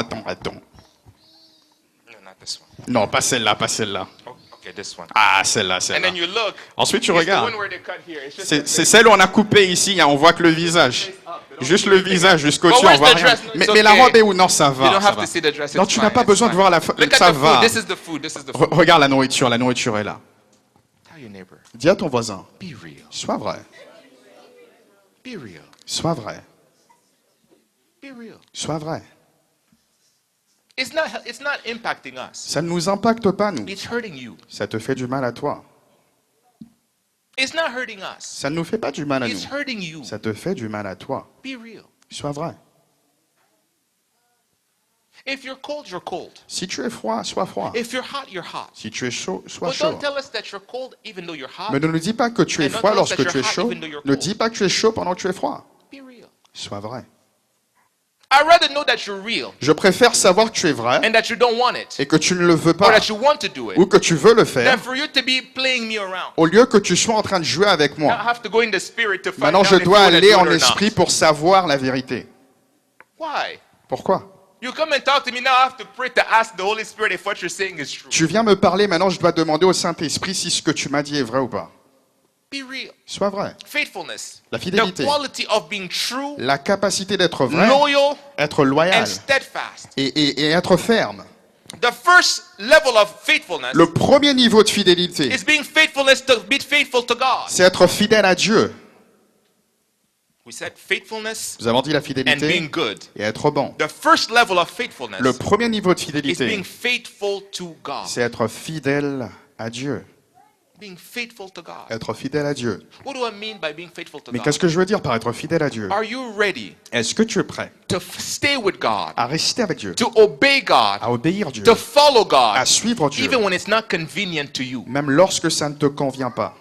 not this one.
Non, pas celle-là, pas celle-là.
Oh, okay, this one.
Ah, celle-là,
And
celle-là.
then you look.
Ensuite, tu
It's the
regardes.
one where they cut here. It's just
C'est
the
c'est
face.
celle où on a coupé ici, hein, on voit que le visage. Juste le visage jusqu'au-dessus,
But
on
where's
voit
the
rien.
dress?
Mais,
It's
mais la
okay.
robe est où? Non, ça
You
va.
don't
Ça
have
va.
to see the dress.
Non,
It's
tu n'as
fine,
pas
it's
besoin de
fine.
voir la
Look
ça
at the
va.
food. This is the food. This is the food.
Regarde la nourriture est là.
Tell your neighbor.
Dis à ton voisin,
Be real.
sois vrai,
Be real.
sois vrai,
Be real.
sois vrai.
It's not impacting us.
Ça ne nous impacte pas, nous.
It's hurting you.
Ça te fait du mal à toi.
It's not hurting us.
Ça ne nous fait pas du mal à
It's
nous.
hurting you.
Ça te fait du mal à toi.
Be real.
Sois vrai.
If you're cold, you're cold.
Si tu es froid, sois froid.
If you're hot, you're hot.
Si tu es chaud, sois
But
chaud.
don't tell us that you're cold even though you're hot.
Mais ne nous dis pas que tu es
And don't
froid
tell us that
lorsque tu es
you're hot
chaud.
even though you're
Ne
cold.
dis pas que tu es chaud pendant que tu es froid.
Be real.
Sois vrai.
I'd rather know that you're real
Je préfère savoir que tu es vrai
and that you don't want it
et que tu ne le veux
or
pas
that you want to do
ou
it
que tu veux le
than
faire
for you to be playing me around.
au lieu que tu sois en train de jouer avec
Now I
moi.
have to go in the spirit to find
Maintenant,
out
je
if you
dois
want to
aller
do
en
it or
esprit
not.
pour savoir la vérité.
Why?
Pourquoi?
You come and talk to me now, I have to pray to ask the Holy Spirit if what you're saying is true.
Tu viens me parler, maintenant je dois demander au Saint-Esprit si ce que tu m'as dit est vrai ou pas.
Be real.
Sois vrai.
Faithfulness.
La
The
fidélité.
quality of being true,
La capacité d'être vrai,
loyal,
être loyal
and steadfast.
et être ferme.
The first level of faithfulness
Le premier niveau de fidélité,
is being faithful to God.
c'est être fidèle à Dieu.
We said faithfulness
Nous avons dit la
and being
fidélité
good.
et être bon.
The first level of faithfulness
Le premier niveau de
is
fidélité,
being faithful to God.
c'est être fidèle à Dieu.
Being faithful to God.
Être fidèle à Dieu.
What do I mean by being faithful to
Mais
God?
qu'est-ce que je veux dire par être fidèle à Dieu?
Are you ready
Est-ce que tu es prêt
to stay with God,
à rester avec Dieu,
to obey God,
à obéir Dieu,
to follow
à
God,
suivre Dieu,
even when it's not convenient to you,
même lorsque ça ne te convient pas,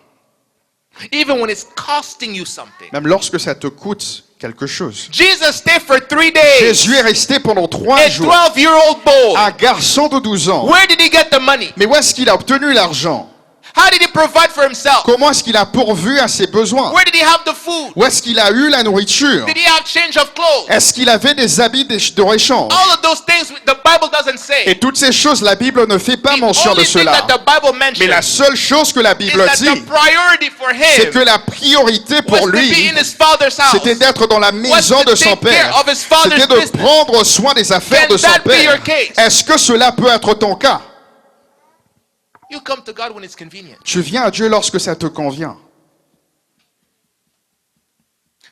even when it's costing you something?
même lorsque ça te coûte quelque chose?
Jesus stayed for 3 days.
Jésus est resté pendant 3
A
jours.
12-year-old boy.
Un garçon de 12 ans.
Where did he get the money?
Mais où est-ce qu'il a obtenu l'argent?
How did he provide for himself?
Comment est-ce qu'il a pourvu à ses besoins?
Where did he have the food?
Où est-ce qu'il a eu la nourriture?
Did he have change of clothes?
Est-ce qu'il avait des habits de réchange?
All of those things the Bible doesn't say.
Et toutes ces choses, la Bible ne fait pas
The
mention de
only thing
cela.
that the Bible
Mais la
mentions
seule chose que la
is
Bible
that
dit,
the priority for
c'est que
him
la priorité
was
pour
to be
lui,
in his father's house.
c'était d'être dans la maison
Was to
de son
take care
père.
of his father's
C'était de
business.
prendre soin des affaires
Can
de son
that be
père.
your case?
Est-ce que cela peut être ton cas?
You come to God when it's convenient.
Tu viens à Dieu lorsque ça te convient.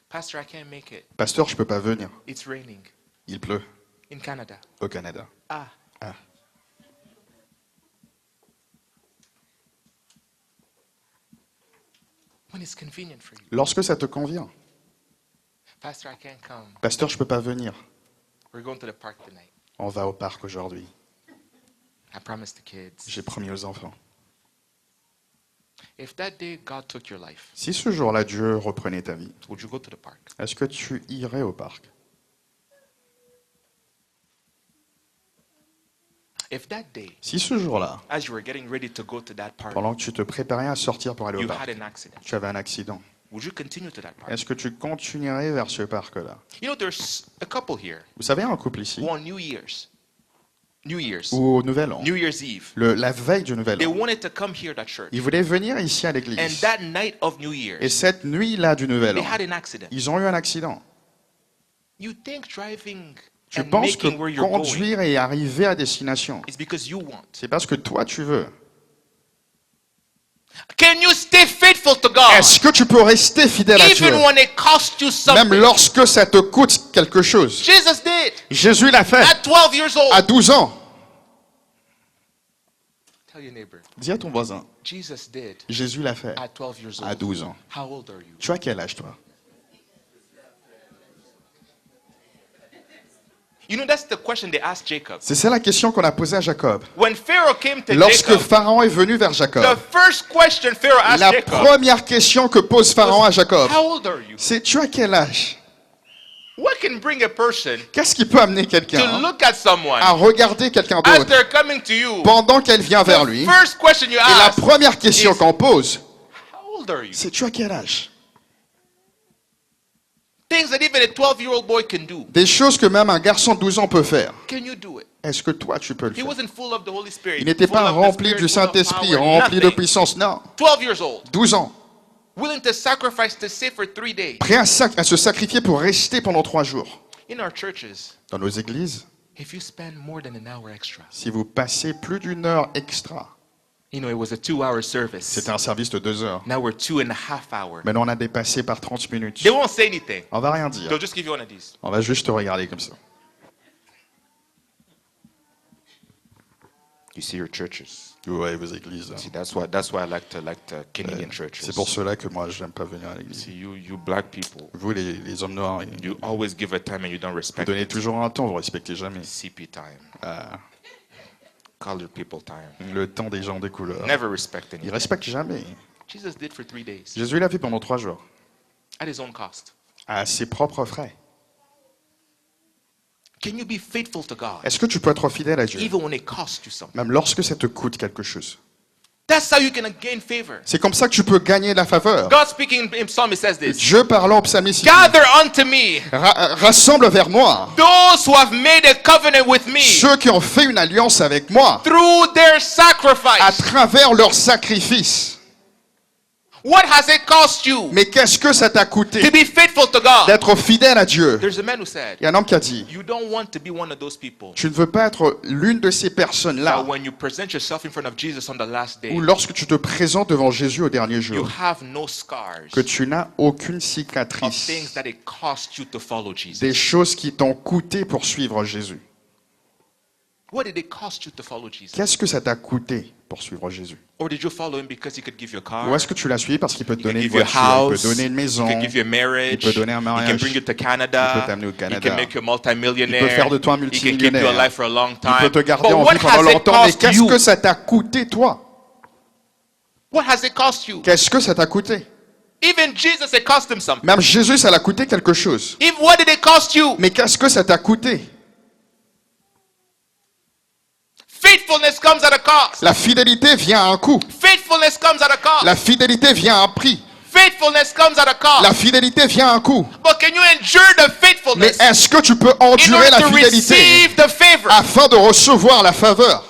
Pastor, I can't make it.
Pasteur, je peux pas venir.
It's raining
Il pleut
in Canada.
au Canada.
Ah.
Ah.
When it's convenient for you.
Lorsque ça te convient.
Pastor, I can't come.
Pasteur, je peux pas venir.
We're going to the park tonight.
On va au parc aujourd'hui.
I promised the kids.
J'ai promis aux enfants.
If that day God took your life,
Si ce jour-là, Dieu reprenait ta vie,
would you go to the park?
est-ce que tu irais au parc?
If that day,
Si ce jour-là,
as you were getting ready to go to that park,
pendant que tu te préparais à sortir pour aller au
you
parc,
had an accident,
tu avais un accident,
would you continue to that park?
est-ce que tu continuerais vers ce parc-là?
You know, there's a couple here
Vous savez, un couple ici,
who on New Year's,
ou au Nouvel An,
New Year's Eve,
la veille du Nouvel
they
An,
wanted to come here at church.
ils voulaient venir ici à
And
l'église.
that night of New
Et
Year's,
cette nuit-là du Nouvel
they
An,
had an accident.
ils ont eu un accident.
You think driving
Tu
and
penses que
making where you're going
conduire et arriver à destination,
is because you want.
c'est parce que toi tu veux.
Can you stay faithful to God
Est-ce que tu peux rester fidèle à Dieu,
even when it costs you
même
something?
lorsque ça te coûte quelque chose?
Jesus did
Jésus l'a fait
at 12 years old.
à 12 ans.
Tell your neighbor,
Dis à ton voisin,
Jesus did
Jésus l'a fait
at 12 years
à
old.
12 ans.
How old are you?
Tu as quel âge toi?
You know, that's the question they asked Jacob.
C'est ça la question qu'on a posée à Jacob.
When Pharaoh came to
Lorsque
Jacob,
Pharaon est venu vers Jacob,
the first question Pharaoh asked
la
Jacob
première question que pose Pharaon à Jacob,
how old are you?
c'est tu as quel âge?
What can bring a person
Qu'est-ce qui peut amener
to
quelqu'un
look at someone
à regarder quelqu'un
as
d'autre
they're coming to you?
pendant qu'elle vient vers lui?
The first question you
Et la
ask,
première question
is-
qu'on pose,
how old are you?
c'est tu as quel âge?
Things that even a 12-year-old boy can do.
Des choses que même un garçon de 12 ans peut faire.
Can you do it?
Est-ce que toi tu peux le
He
faire?
wasn't full of the Holy Spirit.
Il n'était
full
pas
of the
rempli
Spirit,
du
full of
Saint-Esprit,
power,
rempli de
nothing.
puissance. Non,
12 years old,
12 ans.
willing to sacrifice to save for 3 days.
Prêt à se sacrifier pour rester pendant 3 jours.
In our churches,
Dans nos églises,
if you spend more than an hour extra,
si vous passez plus d'une heure extra,
you know, it was a 2-hour service.
c'était un service de 2 heures.
Now we're 2.5 hours.
Maintenant on a dépassé par 30 minutes.
They won't say anything.
On va rien dire.
They'll just give you one of these.
On va juste te regarder comme ça.
You see your churches.
Ouais, vos églises.
See, that's why I like the Canadian churches.
C'est pour cela que moi j'aime pas venir à l'église.
See, you black people,
Vous les hommes noirs,
you always give a time and you don't
vous
respect
donnez
it.
toujours un temps, vous respectez jamais.
CP time,
Ah,
colored people time.
le temps des gens des couleurs.
Never respect
Ils
anything.
respectent jamais.
Jesus did for 3 days
Jésus l'a fait pendant 3 jours,
at his own cost.
à ses propres frais.
Can you be faithful to God
Est-ce que tu peux être fidèle à Dieu,
even when it costs you something?
même lorsque ça te coûte quelque chose?
That's how you can gain favor.
C'est comme ça que tu peux gagner la faveur.
God speaking in Psalm, he says this:
Dieu parlant au psalmiste, il dit,
gather unto me
rassemble vers moi
those who have made a covenant with me
ceux qui ont fait une alliance avec moi
through their
à
sacrifice.
travers leur sacrifice.
What has it cost you
Mais qu'est-ce que ça t'a
to
coûté
be faithful to God?
d'être fidèle à Dieu?
There's a man who said,
Il y a un homme qui a dit,
you don't want to be one of those people
tu ne veux pas être l'une de ces
that
personnes-là
when you present yourself in front of Jesus on the last day,
où lorsque tu te présentes devant Jésus au dernier
you
jour,
have no scars
que tu n'as aucune
of
cicatrice,
things that it cost you to follow Jesus.
des choses qui t'ont coûté pour suivre Jésus.
What did it cost you to follow Jesus?
Qu'est-ce que ça t'a coûté pour suivre Jésus?
Or did you follow him because he could give you a car?
Ou est-ce que tu l'as suivi parce qu'il peut te
He could
donner une
give you a
voiture, il
house,
peut donner une maison,
he could give you a marriage,
il peut donner un
he
mariage,
can bring you to Canada,
il peut t'amener au
he
Canada,
can make you a
il
multimillionaire,
peut faire de toi un
he can keep you
multimillionnaire,
alive for a long
il
time.
peut te garder
But
en
what
vie pendant
has it
longtemps, mais
cost
qu'est-ce
you?
que ça t'a coûté toi?
What has it cost you?
Qu'est-ce que ça t'a coûté?
Even Jesus, it cost him something.
Même Jésus, ça l'a coûté quelque chose.
If what did it cost you?
Mais qu'est-ce que ça t'a coûté?
Faithfulness comes at a cost.
La fidélité vient à un coût.
Faithfulness comes at a cost.
La fidélité vient à un prix.
Faithfulness comes at a cost.
La fidélité vient à un coût.
But can you endure the
Mais
faithfulness
est-ce que tu peux
in
endurer
order
la
to
fidélité
receive the favor?
afin de recevoir la faveur?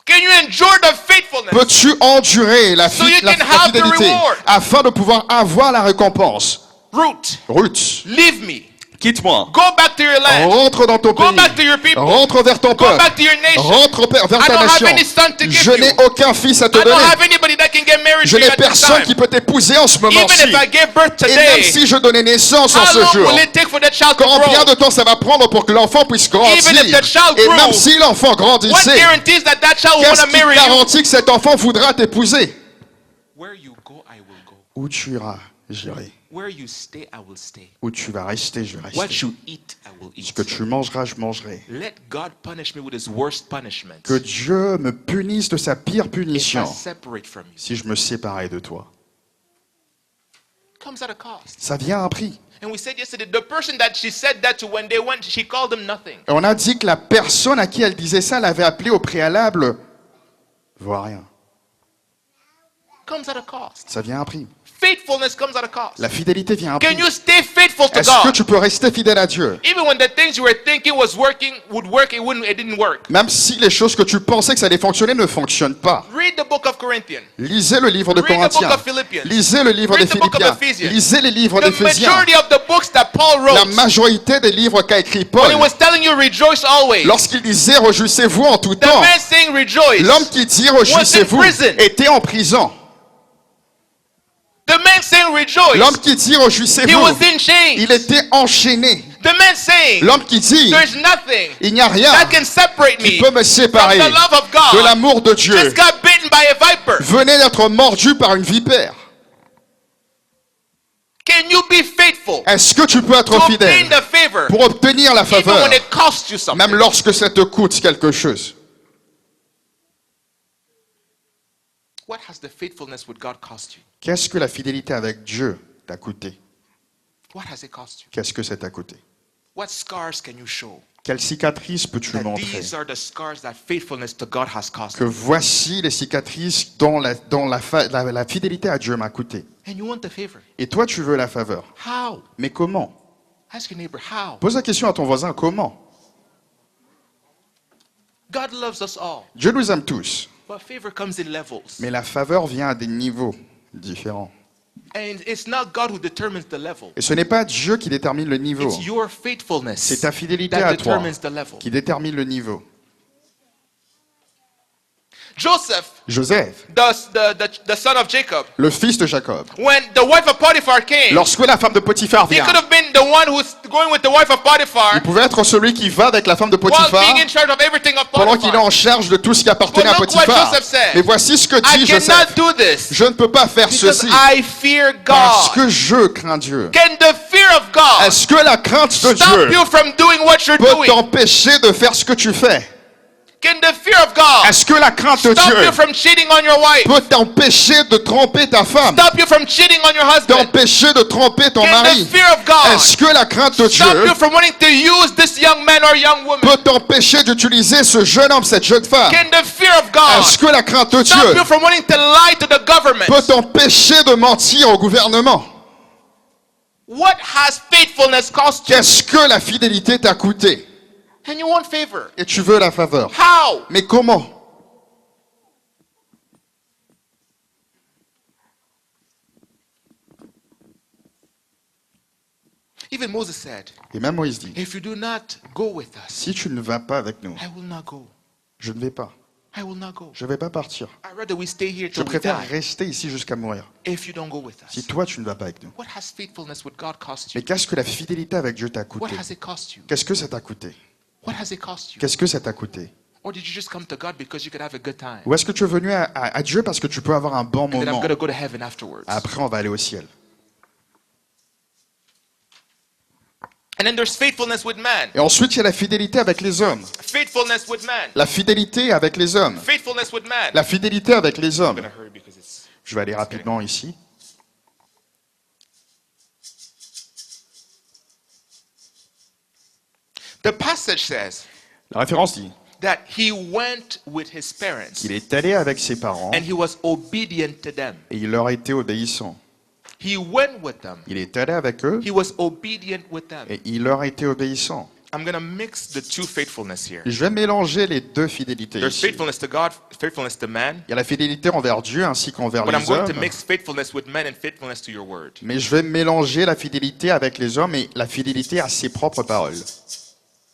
Can you endure the faithfulness?
Peux-tu endurer la,
So you
la
can have the
fidélité
reward.
afin de pouvoir avoir la récompense?
Ruth,
Ruth,
leave me.
quitte-moi.
Go back to your land.
Rentre dans ton
Go
pays.
back to your people.
Rentre vers ton
Go
peuple.
back to your nation.
Rentre vers
I
ta
don't have
nation.
any son to give
Je
you.
n'ai aucun fils à te
I don't
donner.
have anybody that can get married
Je
to you
n'ai
at this
personne
time.
qui peut t'épouser en ce
Even
moment-ci.
if I give birth
Et même
today,
si je donnais naissance en
how
ce
long
jour,
will it take for that child to
combien
grow?
de temps ça va prendre pour que l'enfant puisse grandir?
Even if the child
Et même
grows,
si l'enfant
What
grandissait,
guarantees that that child will want
qu'est-ce
to
qui
marry you?
garantit que cet enfant voudra t'épouser?
Where you go, I will go.
Où tu iras, j'irai.
Where you stay, I will stay.
Où tu vas rester, je
What
resterai.
you eat, I will
Ce
eat.
que tu mangeras, je mangerai.
Let God punish me with his worst punishment
Que Dieu me punisse de sa pire
if I
punition
separate from you.
si je me séparais de toi.
Comes at a cost.
Ça vient à un prix.
And we said yesterday, the person that she said that to, when they went, she called them nothing.
Et on a dit que la personne à qui elle disait ça l'avait appelé au préalable. Vois rien.
Comes at a cost.
Ça vient à un prix.
Faithfulness comes at a cost.
La fidélité vient à un
Can
prix.
you stay faithful to
Est-ce que
God?
tu peux rester fidèle à Dieu?
Even when the things you were thinking would work, it didn't work.
Même si les choses que tu pensais que ça allait fonctionner ne fonctionnent pas.
Read the book of Corinthians.
Lisez le livre de
Read the book
Corinthiens.
of Philippians.
Lisez le livre
Read
des
the book of
Philippiens.
Ephesians.
Lisez les livres
The
d'Éphésiens.
majority of the books that Paul
La
wrote,
majorité des livres qu'a écrit
when
Paul,
he was telling you rejoice always,
lorsqu'il disait réjouissez-vous en tout
the
temps,
man saying rejoice,
l'homme qui dit réjouissez-vous
prison.
était en prison.
the man saying rejoice,
L'homme qui dit
he
réjouissez-vous,
was in chains.
il était enchaîné.
The man saying
L'homme qui dit
there's nothing
il n'y a rien
that can separate
qui
me
peut me
from
séparer
the love of
de
God.
l'amour de Dieu.
Just got bitten by a viper.
Venez d'être mordu par une vipère.
Can you be faithful
Est-ce que tu peux
to
être
obtain
fidèle
the favor
pour obtenir la
even
faveur,
when it costs you something?
même lorsque ça te coûte quelque chose?
What has the faithfulness with God cost you?
Qu'est-ce que la fidélité avec Dieu t'a coûté?
What has it cost you?
Qu'est-ce que ça t'a coûté?
What scars can you show?
Quelles cicatrices peux-tu
That
montrer?
these are the scars that faithfulness to God has cost
Que
you.
voici les cicatrices dont la fidélité à Dieu m'a coûté.
And you want the favor.
Et toi, tu veux la faveur.
How?
Mais comment?
Ask your neighbor, how?
Pose la question à ton voisin, comment?
God loves us all,
Dieu nous aime tous,
but favor comes in levels.
mais la faveur vient à des niveaux différents.
And it's not God who determines the level.
Et ce n'est pas Dieu qui détermine le niveau,
It's your faithfulness
c'est ta fidélité
that
à toi
determines the level.
qui détermine le niveau.
Joseph,
Joseph,
the son of Jacob,
le fils de Jacob,
when the wife of Potiphar came,
lorsque la femme de Potiphar
he
vient,
could have been the one who's going with the wife of Potiphar
il pouvait être celui qui va avec la femme de
while
Potiphar
being in charge of everything of
pendant qu'il est
Potiphar.
en charge de tout ce qui appartenait à
But look what
Potiphar.
Joseph said.
Mais voici ce que
I
dit
cannot
Joseph.
do this
Je ne peux pas faire
because
ceci
I fear
parce
God.
que je crains Dieu.
Can the fear of God
Est-ce que la crainte de
stop
Dieu
you from doing what you're
peut
doing?
t'empêcher de faire ce que tu fais?
Can the fear of God
Est-ce que la crainte de
stop
Dieu
you from cheating on your wife?
peut t'empêcher de tromper ta femme,
Stop you from cheating on your husband?
t'empêcher de tromper ton
Can the
mari?
fear of God
Est-ce que la crainte de
stop
Dieu
you from wanting to use this young man or young woman?
peut t'empêcher d'utiliser ce jeune homme, cette jeune femme?
Can the fear of God
Est-ce que la crainte de
stop
Dieu
you from wanting to lie to the government?
peut t'empêcher de mentir au gouvernement?
What has faithfulness cost you?
Qu'est-ce que la fidélité t'a coûté?
And you want favor.
Et tu veux la faveur.
How?
Mais comment?
Even Moses said,
Et même Moïse dit,
if you do not go with us,
si tu ne vas pas avec nous,
I will not go.
je ne vais pas.
I will not go.
Je ne vais pas partir.
I'd rather we stay here
Je
till we
préfère
die
rester ici jusqu'à mourir.
if you don't go with
Si
us.
toi, tu ne vas pas avec nous.
What has faithfulness with God cost
Mais
you?
qu'est-ce que la fidélité avec Dieu t'a
What
coûté?
has it cost you?
Qu'est-ce que ça t'a coûté?
What has it cost you?
Qu'est-ce que ça t'a coûté?
Or did you just come to God because you could have a good time?
Ou est-ce que tu es venu à Dieu parce que tu peux avoir un bon
And then I'm
moment?
going to go to heaven afterwards.
Après, on va aller au ciel.
And then there's faithfulness with man.
Et ensuite, il y a la fidélité avec les hommes.
Faithfulness with man.
La fidélité avec les hommes.
Faithfulness with man.
La fidélité avec les
I'm
hommes.
going to hurry because it's...
Je vais aller rapidement ici.
The passage says
La référence dit
that he went with his parents
qu'il est allé avec ses parents
and he was obedient to them.
et il leur a été obéissant.
He went with them.
Il est allé avec eux
He was obedient with them.
et il leur a été obéissant.
I'm going to mix the two faithfulness here.
Je vais mélanger les deux fidélités
There's
ici.
faithfulness to God, faithfulness to man,
Il y a la fidélité envers Dieu ainsi qu'envers
but I'm
les
going to
hommes.
mix faithfulness with men and faithfulness to your word.
Mais je vais mélanger la fidélité avec les hommes et la fidélité à ses propres paroles.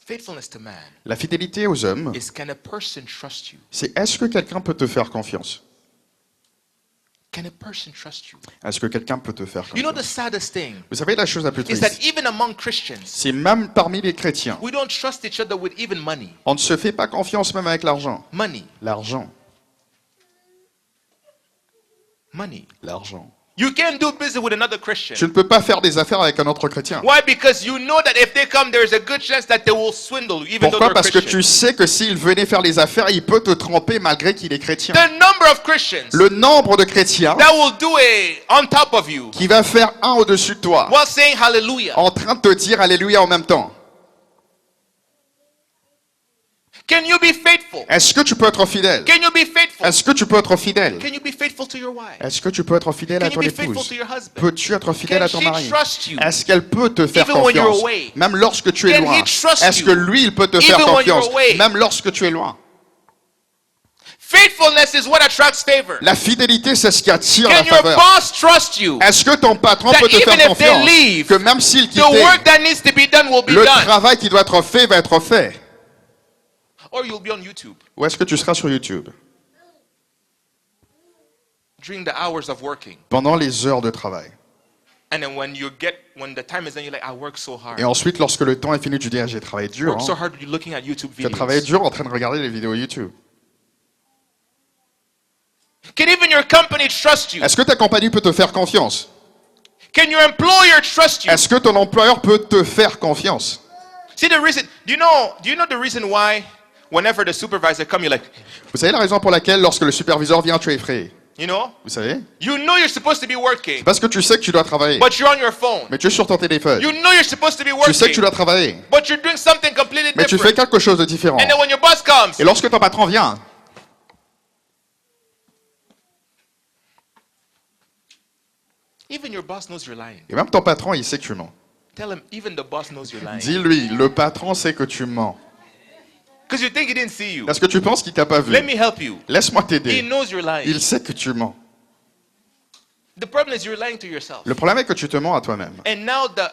Faithfulness to man
La fidélité aux hommes,
is, can a person trust you?
c'est est-ce que quelqu'un peut te faire confiance?
Can a person trust you?
Est-ce que quelqu'un peut te faire
You know the
confiance?
saddest thing
Vous savez la chose la plus
is that
triste,
even among Christians,
c'est même parmi les chrétiens,
we don't trust each other with even money.
on ne se fait pas confiance même avec l'argent.
Money.
L'argent,
Money.
l'argent.
You can't do business with another Christian.
Tu ne peux pas faire des affaires avec un autre chrétien.
Why? Because you know that if they come, there is a good chance that they will swindle you, even though
Pourquoi?
they're
Parce que
Christian.
tu sais que s'il venait faire les affaires, il peut te tromper malgré qu'il est chrétien.
The number of Christians
Le nombre de chrétiens
that will do on top of you
qui va faire un au-dessus de toi,
while saying hallelujah.
en train de te dire Alléluia en même temps.
Can you be faithful?
Est-ce que tu peux être fidèle?
Can you be faithful?
Est-ce que tu peux être fidèle?
Can you be faithful to your wife?
Est-ce que tu peux être fidèle
Can
à
you
ton
be faithful
épouse?
to your husband?
Peux-tu être fidèle
Can
à ton
she
mari?
trust you?
Est-ce qu'elle peut te faire
Even when you're
confiance?
away?
Même lorsque tu es
Can
loin.
he trust
Est-ce
you?
que lui, il peut te faire
Even when you're
confiance?
away?
Même lorsque tu es loin.
Faithfulness is what attracts favor.
La fidélité, c'est ce qui attire la
Can your
faveur.
boss trust you?
Est-ce que ton patron
That
peut te
even
faire
if they
confiance?
leave,
Que même s'il quitte,
The work that needs to be done will be
le
done.
travail qui doit être fait va être fait.
Or you'll be on YouTube
Ou est-ce que tu seras sur YouTube?
during the hours of working.
Pendant les heures de travail.
And then when the time is done, you're like, I work so hard.
Et ensuite, lorsque le temps est fini, tu dis, ah, j'ai travaillé dur.
Work so
Hein.
hard you're looking at YouTube
Tu as travaillé
videos.
dur en train de regarder les vidéos YouTube.
Can even your company trust you?
Est-ce que ta compagnie peut te faire confiance?
Can your employer trust you?
Est-ce que ton employeur peut te faire confiance?
See the reason, do you know the reason why whenever the supervisor come, you're like,
Vous savez la raison pour laquelle, lorsque le superviseur vient, tu es effrayé?
you know?
Vous savez?
You know you're supposed to be working,
Parce que tu sais que tu dois travailler.
but you're on your phone.
Mais tu es sur ton téléphone.
You know you're supposed to be
Tu sais que tu
working,
dois travailler.
but you're doing something completely
Mais tu fais
different.
quelque chose de différent.
And then when your boss comes,
Et lorsque ton patron vient,
even your boss knows you're lying.
et même ton patron, il sait que tu mens.
Tell him, even the boss knows you're lying.
Dis-lui, le patron sait que tu mens.
Because you think he didn't see you.
Parce que tu penses qu'il t'a pas vu.
Let me help you.
Laisse-moi
He
t'aider.
knows you're lying.
Il sait que tu mens.
The problem is you're lying to yourself.
Le problème est que tu te mens à toi-même.
And now the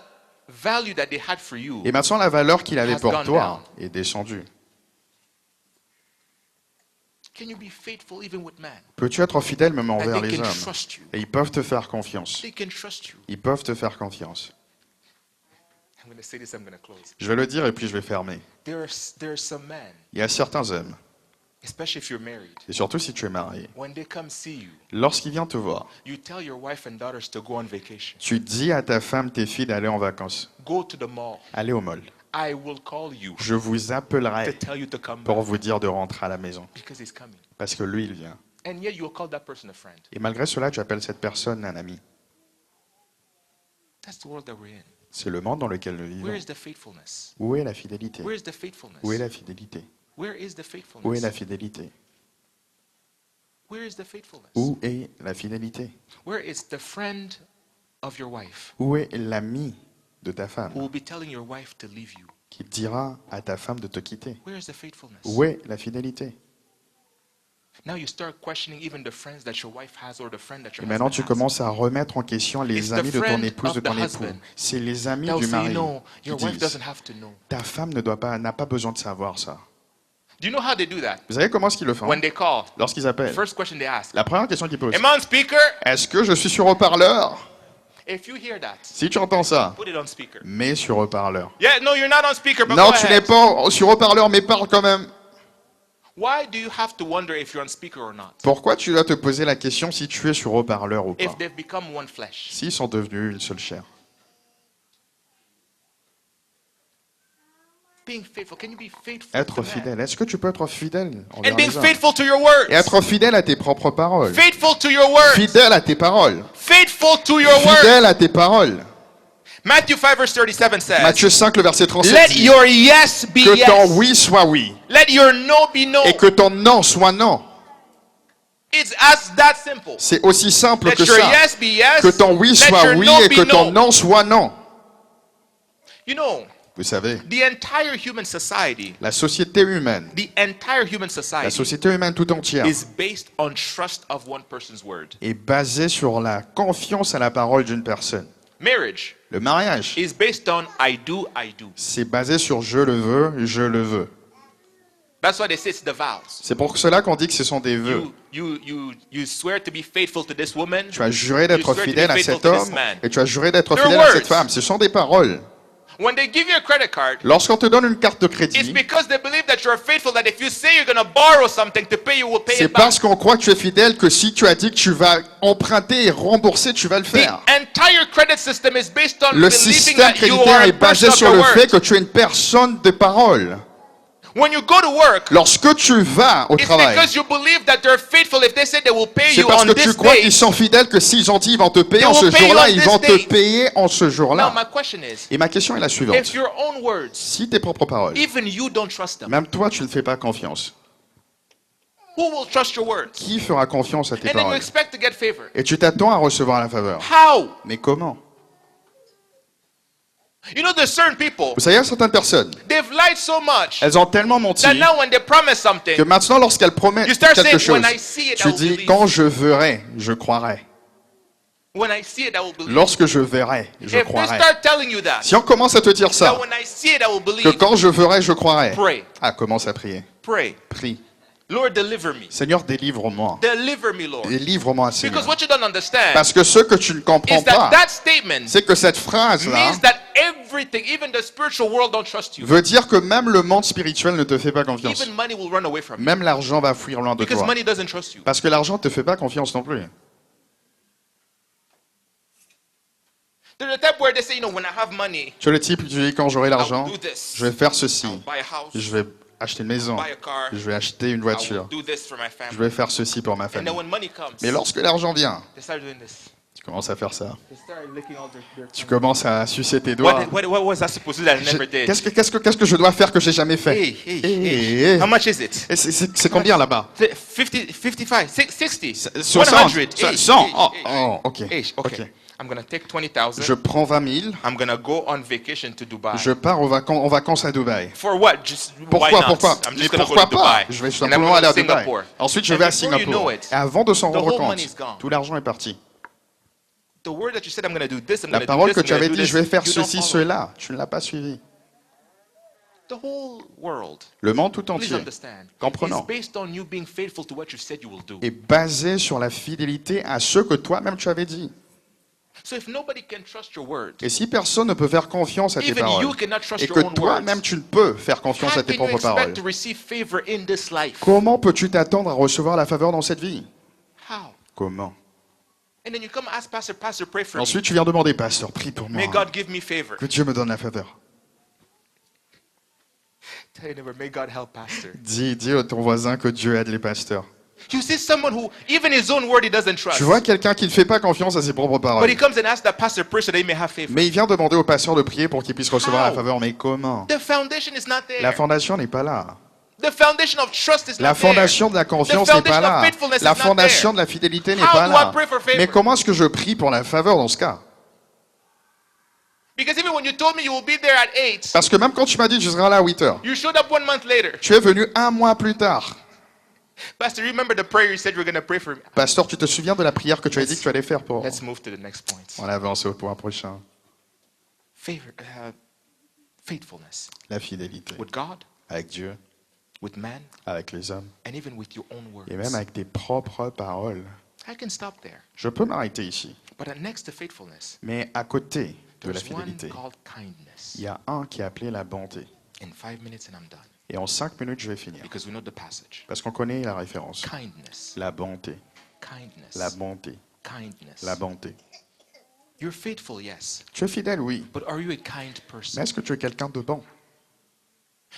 value that they had for you
Et maintenant, la valeur qu'il avait
Has
pour
gone
toi est descendue.
Can you be faithful even with man?
Peux-tu être fidèle même
That
envers
they
les
can
hommes?
trust you.
Et ils peuvent te faire confiance.
They can trust you.
Ils peuvent te faire confiance.
I'm going to say this, I'm going to close.
Je vais le dire et puis je vais fermer.
There are some men,
Il y a certains hommes,
especially if you're married,
et surtout si tu es marié,
when they come see you,
lorsqu'ils viennent te voir,
you tell your wife and daughters to go on vacation.
tu dis à ta femme, tes filles d'aller en vacances.
Go to the mall.
Allez au mall.
I will call you
Je vous
to
appellerai
tell you to come
pour
back
vous dire de rentrer à la maison.
because he's coming.
Parce que lui, il vient.
And yet you'll call that person a friend.
Et malgré cela, tu appelles cette personne un ami.
That's the world that we're in.
C'est le monde dans lequel nous
Where
vivons.
is the faithfulness?
Où est la fidélité?
Where is the faithfulness?
Où est la fidélité?
Where is the
Où est
faithfulness?
la fidélité?
Where is the faithfulness?
Où est la fidélité?
Where is the friend of your wife
Où est l'ami de ta
who
femme
will be telling your wife to leave you?
qui dira à ta femme de te quitter?
Where is the faithfulness?
Où est la fidélité?
Now you start questioning even the friends that your wife has or the friend that
Et
your
maintenant, tu
husband has.
commences à remettre en question
It's
les
the
amis de ton
friend
épouse, de
of the
ton époux.
husband.
C'est les amis
They'll
du
say,
mari
no,
qui
your wife
disent
doesn't have to know.
ta femme n'a pas besoin de savoir ça.
Do you know how they do that?
Vous savez comment est-ce qu'ils le font?
When they call,
Lorsqu'ils appellent.
first question they ask,
La première question qu'ils posent.
am I on speaker?
Est-ce que je suis sur haut-parleur?
If you hear that,
Si tu entends ça,
put it on speaker.
mets sur haut-parleur.
Yeah, no, you're not on speaker, but
Non,
go
tu
ahead.
n'es pas sur haut-parleur, mais parle quand même.
Why do you have to wonder if you're on speaker or not?
Pourquoi tu dois te poser la question si tu es sur haut-parleur ou pas?
If they've become one flesh.
S'ils sont devenus une seule chair.
Being faithful, can you be faithful
Être
to man?
fidèle. Est-ce que tu peux être fidèle envers
And
les
being
hommes?
faithful to your words.
Et être fidèle à tes propres paroles.
Faithful to your words.
Fidèle à tes paroles.
Faithful to your words.
Fidèle à tes paroles.
Matthew 5 verse 37 says,
Matthieu 5, le verset 37
let
dit
your yes be
que ton
yes.
oui soit oui
Let your no be no.
et que ton non soit non.
It's as that simple.
C'est aussi simple
Let
que
your
ça.
yes be yes.
Que ton oui
Let
soit
your
oui
no
et
be
que ton
no.
non soit non.
You know,
Vous savez,
the entire human society,
la société humaine, la
society
société humaine tout entière
is based on trust of one person's word.
est basée sur la confiance à la parole d'une personne.
Marriage
Le mariage,
is based on I do.
c'est basé sur je le veux, je le veux.
That's why they say it's the vows.
C'est pour cela qu'on dit que ce sont des vœux.
You swear to be faithful to this woman.
Tu as juré
You
d'être
swear to be
fidèle à
faithful
cet
to this
homme
man.
et tu as juré d'être
They're
fidèle à cette
words.
femme. Ce sont des paroles.
When they give you a credit card,
Lorsqu'on te donne une carte de
it's
crédit,
because they believe that you're faithful, that if you say you're going to borrow something to pay, you will pay
c'est
it back.
parce qu'on croit que tu es fidèle que si tu as dit que tu vas emprunter et rembourser, tu vas le
The
faire.
entire credit system is based on
Le
believing
système
that you are
créditaire
a
est basé
person of
sur
your
le
word.
fait que tu es une personne de parole.
When you go to work,
Lorsque tu vas au
it's
travail,
because you believe that they're faithful. If they say they will pay
c'est
you
parce
on
que tu
this
crois
day.
qu'ils sont fidèles que s'ils ont dit ils vont te payer
They
en ce
will pay you
jour-là,
on
ils
this
vont te
date.
payer en ce
Now,
jour-là.
my question is,
Et ma question est la suivante.
if your own words,
Si tes propres paroles,
even you don't trust them,
même toi tu ne fais pas confiance,
who will trust your words?
qui fera confiance à tes
And then you
paroles?
expect to get favor.
Et tu t'attends à recevoir la faveur.
How?
Mais comment?
You know, there's certain people,
Vous savez, il y a certaines personnes,
they've lied so much
elles ont tellement menti
that now when they promise something,
que maintenant lorsqu'elles promettent
you start
quelque
saying,
chose,
when I see it, I
tu
will
dis
believe.
quand je verrai, je croirai.
When I see it, I will believe.
Lorsque je verrai, je
If they
croirai.
start telling you that,
Si on commence à te dire ça,
that when I see it, I will
que
believe,
quand je verrai, je croirai,
pray,
ah, commence à prier.
pray.
Prie.
Lord, deliver me.
Seigneur, délivre-moi.
Deliver me, Lord.
Délivre-moi, Seigneur.
Because what you don't understand
Parce que ce que tu ne comprends
is that
pas,
that statement
c'est que cette phrase-là
means that everything, even the spiritual world, don't trust you.
veut dire que même le monde spirituel ne te fait pas confiance.
Even money will run away from you.
Même l'argent va fuir loin de
Because
toi.
money doesn't trust you.
Parce que l'argent ne te fait pas confiance non plus.
There's a type where they say, you know, when I have money,
Tu es le type qui dit quand j'aurai
I
l'argent,
will do this.
je vais faire ceci.
I'll buy a house.
Je vais acheter une maison.
Buy a car.
Je vais acheter une
I will
voiture.
do this for my
Je
family.
vais faire ceci pour ma
And
famille.
then when money comes,
Mais lorsque l'argent vient,
they start doing this.
tu commences à faire ça.
They start licking all their
Tu commences à sucer tes doigts.
what was I supposed to do that I never did?
Qu'est-ce que je dois faire que j'ai jamais fait?
Hey. How much is it?
Et c'est combien là-bas?
50, 55, 60,
60.
100.
100. Oh, ok.
Okay.
Ok.
I'm going to take 20,000.
Je prends 20 000.
I'm going to go on vacation to Dubai.
Je pars en vacances à Dubaï.
For what? Just why
Pourquoi?
not?
Pourquoi?
I'm
Mais
just going to go
pourquoi
to
pas?
Dubai.
Je vais
And I'm
simplement
going
aller
to
à Dubaï.
Singapore.
Ensuite, je
And
vais à
before you know
Singapour.
it,
Et avant de s'en
the
rendre
whole
compte,
money is gone.
tout l'argent est parti.
The word that you said, I'm going to do this, I'm
La
going to do
parole
this,
que
I'm
tu
going
avais
to do
dit,
this,
je vais faire
you don't
ceci,
follow.
cela, tu ne l'as pas suivi.
The whole world,
Le monde tout
please
entier,
understand, is
comprenant,
based on you being faithful to what you said you will do.
est basé sur la fidélité à ce que toi-même tu avais dit.
So if nobody can trust your word,
Et si personne ne peut faire confiance à tes
even
paroles,
you cannot trust
et
your
que
own
toi-même
words,
tu ne peux faire confiance
how
à tes
can you
propres paroles,
expect to receive favor in this life?
comment peux-tu t'attendre à recevoir la faveur dans cette vie?
How?
Comment?
And then you come ask Pastor, pray for me.
Ensuite, tu viens demander, pasteur, prie pour moi.
May God give me favor.
Que Dieu me donne la faveur.
Tell your neighbor, may God help Pastor.
Dis à ton voisin que Dieu aide les pasteurs.
You see someone who, even his own word, he doesn't trust.
Tu vois quelqu'un qui ne fait pas confiance à ses propres
But
paroles.
he comes and asks that pastor pray so that he may have favor.
Mais il vient demander au pasteur de prier pour qu'il puisse recevoir
How?
la faveur. Mais comment?
The foundation is not there.
La fondation n'est pas là.
The foundation of trust is
La
not there.
fondation de la confiance
The
n'est pas
foundation of
là.
faithfulness
La
is not
fondation
there.
de la fidélité n'est
How
pas
do
là.
I pray for favor?
Mais comment est-ce que je prie pour la faveur dans ce cas?
Because even when you told me you will be there at 8,
Parce que même quand tu m'as dit que je serai là à 8 heures,
you showed up 1 month later.
tu es venu un mois plus tard.
Pastor, remember the prayer you said you were going to pray for me?
Pasteur, tu te souviens de la prière que tu as dit que tu allais faire pour...
Let's move to the next point.
On avance au point prochain.
Faithfulness
La fidélité.
with God,
Avec Dieu,
with man,
avec les hommes,
and even with your own words.
et même avec tes propres paroles.
I can stop there.
Je peux m'arrêter ici.
But next to faithfulness,
Mais à côté de la
there's one
fidélité,
called kindness.
il y a un qui est appelé la bonté.
In 5 minutes and I'm done.
Et en 5 minutes, je vais finir.
Because we know the passage.
Parce qu'on connaît la référence.
Kindness,
La bonté,
kindness,
la bonté,
kindness.
la bonté.
You're faithful, yes.
Tu es fidèle, oui.
But are you a kind person?
Mais est-ce que tu es quelqu'un de bon?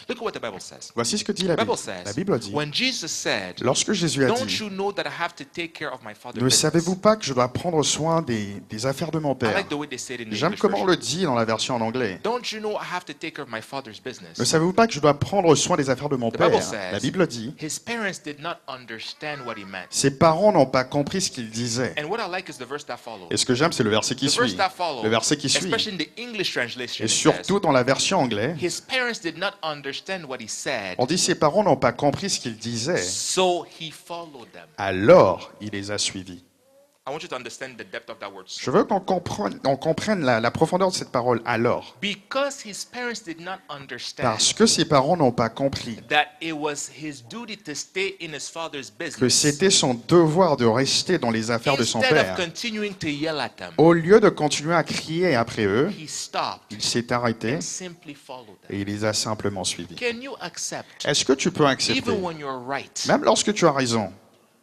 Look at what the Bible says.
Voici ce que dit la
The Bible
Bible. La
says,
Bible dit,
when Jesus said,
lorsque Jésus a
don't
dit,
you know that I have to take care of my father's
ne
business?
savez-vous pas que je dois prendre soin des affaires de mon
I
Père?
like the way they say it in the
J'aime
English
comment on
version.
le dit dans la version en anglais.
Don't you know I have to take care of my father's
Ne
business?
savez-vous pas que je dois prendre soin des affaires de mon
The
Père?
Bible says,
La Bible dit,
his parents did not understand what he meant.
ses parents n'ont pas compris ce qu'il disait.
And what I like is the verse that follows.
Et ce que j'aime, c'est le verset qui
The verse
suit.
that follows,
Le verset qui suit.
especially in the English translation,
Et
it says,
surtout dans la version anglaise,
his parents did not understand what he said,
on dit ses parents n'ont pas compris ce qu'il disait.
so he followed them.
Alors, il les a suivis.
I want you to understand the depth of that word.
Je veux qu'on comprenne la profondeur de cette parole. Alors,
Because his parents did not understand
parce que ses parents n'ont pas compris
that it was his duty to stay in his father's
que
business,
c'était son devoir de rester dans les affaires de son
instead of
père,
continuing to yell at them,
au lieu de continuer à crier après eux,
he stopped
il s'est arrêté
and simply followed them.
et il les a simplement suivis.
Can you accept,
Est-ce que tu peux accepter,
even when you're right,
même lorsque tu as raison,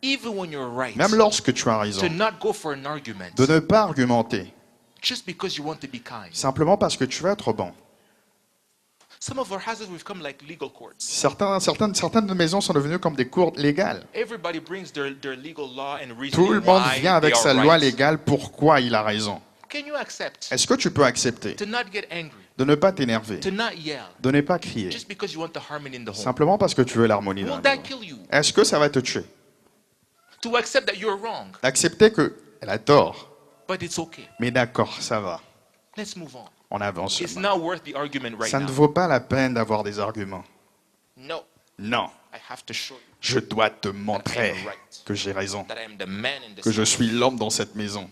even when you're right,
même lorsque tu as
to
raison,
not go for an argument
de ne pas argumenter,
just because you want to be kind?
simplement parce que tu veux être bon?
Some of our houses we've come like legal courts.
Certaines maisons sont devenues comme des cours légales.
Everybody brings their legal law and
Tout le
reasoning
monde
why
vient avec
they
sa
are
loi
right.
légale pourquoi il a raison.
Can you accept
Est-ce que tu peux accepter
to not get angry,
de ne pas t'énerver,
to not yell,
de ne pas crier,
just because you want the harmony in the home?
simplement parce que tu veux l'harmonie dans
Won't
la
that
maison?
kill you?
Est-ce que ça va te tuer?
To accept that you're wrong,
Accepter qu'elle a tort,
but it's okay.
mais d'accord, ça va.
Let's move on.
On avance.
It's not worth the argument right
Ça ne
now.
vaut pas la peine d'avoir des arguments.
No,
Non,
I have to show you
je dois te montrer que j'ai raison,
that I am the man in this
que je
house.
suis l'homme dans cette maison.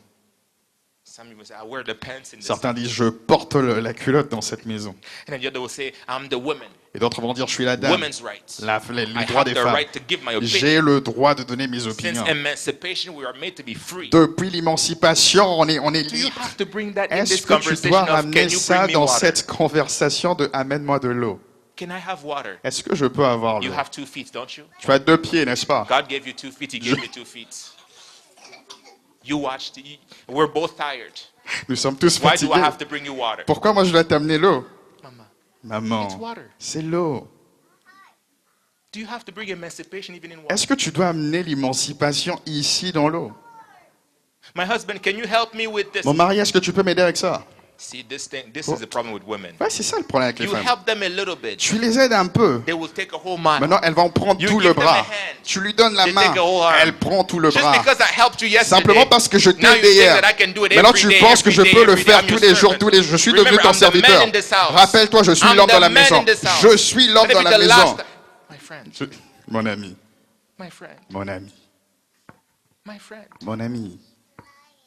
Some people say, I wear the pants in this
Certains
house.
disent, je porte la culotte dans cette maison.
And then the other will say, I'm the woman.
Et d'autres vont dire, je suis la dame,
Women's rights.
les
I
droits
have
des
the
femmes.
right to give my opinion.
J'ai le droit de donner mes
Since
opinions.
emancipation, we are made to be free.
Depuis l'émancipation, on est
Do you
libre.
have to bring that in
Est-ce
this
que tu
conversation
dois
of
ramener
can you
ça
bring me
dans
water?
cette conversation de amène-moi de l'eau?
Can I have water?
Est-ce que je peux avoir
You
l'eau?
have 2 feet, don't you?
Tu as 2 pieds, n'est-ce pas?
God gave you 2 feet. He gave me 2 feet. You watched. We're both tired.
Nous sommes tous
Why do I
fatigués.
have to bring you water?
Pourquoi moi je dois t'amener l'eau?
Mama,
Maman,
it's water.
c'est l'eau.
Do you have to bring emancipation even in water?
Est-ce que tu dois amener l'émancipation ici dans l'eau?
My husband, can you help me with this?
Mon mari, est-ce que tu peux m'aider avec ça?
See, this is the problem with women.
Ouais, c'est ça le problème avec les
You
femmes.
help them a little bit.
Tu les aides un peu.
They will take a whole mile.
Maintenant, elles vont prendre
You
tout
give
le
them a
bras.
hand.
Tu lui donnes la
They
main.
take a whole arm.
Elle prend tout le
Just
bras.
because I helped you yesterday.
Simplement parce que je t'ai
now you
aidé
think
hier.
that I can do it
Maintenant,
every
tu
day,
penses que je
every
peux
day,
le
every day.
faire
I'm
tous
your
les jours,
servant.
tous les jours. Je suis
Remember,
devenu ton
I'm the man
serviteur.
in this house.
Rappelle-toi, je suis
I'm
l'homme
the
dans la
man
maison.
in this house.
Je suis l'homme
Let
dans
it be
la
the
maison.
last- My friend,
Mon ami,
my friend,
mon ami,
my friend.
mon ami.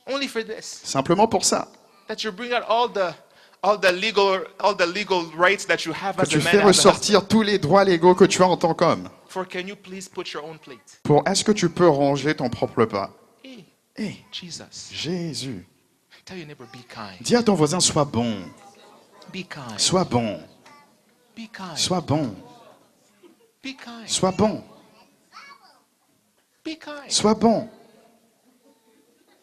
Only for this,
Simplement pour ça.
that you bring out all the legal rights that you have
Que
as a
tu
man.
fais
as a husband.
ressortir tous les droits légaux que tu as en tant qu'homme.
For can you please put your own plate?
Est-ce que tu peux ranger ton propre pas?
Hey,
Hé,
Jesus,
Jésus.
tell your neighbor, be kind.
Dis à ton voisin, sois bon.
Be kind.
Sois bon.
Be kind.
Sois bon.
Be kind.
Sois bon.
Be kind.
Sois bon.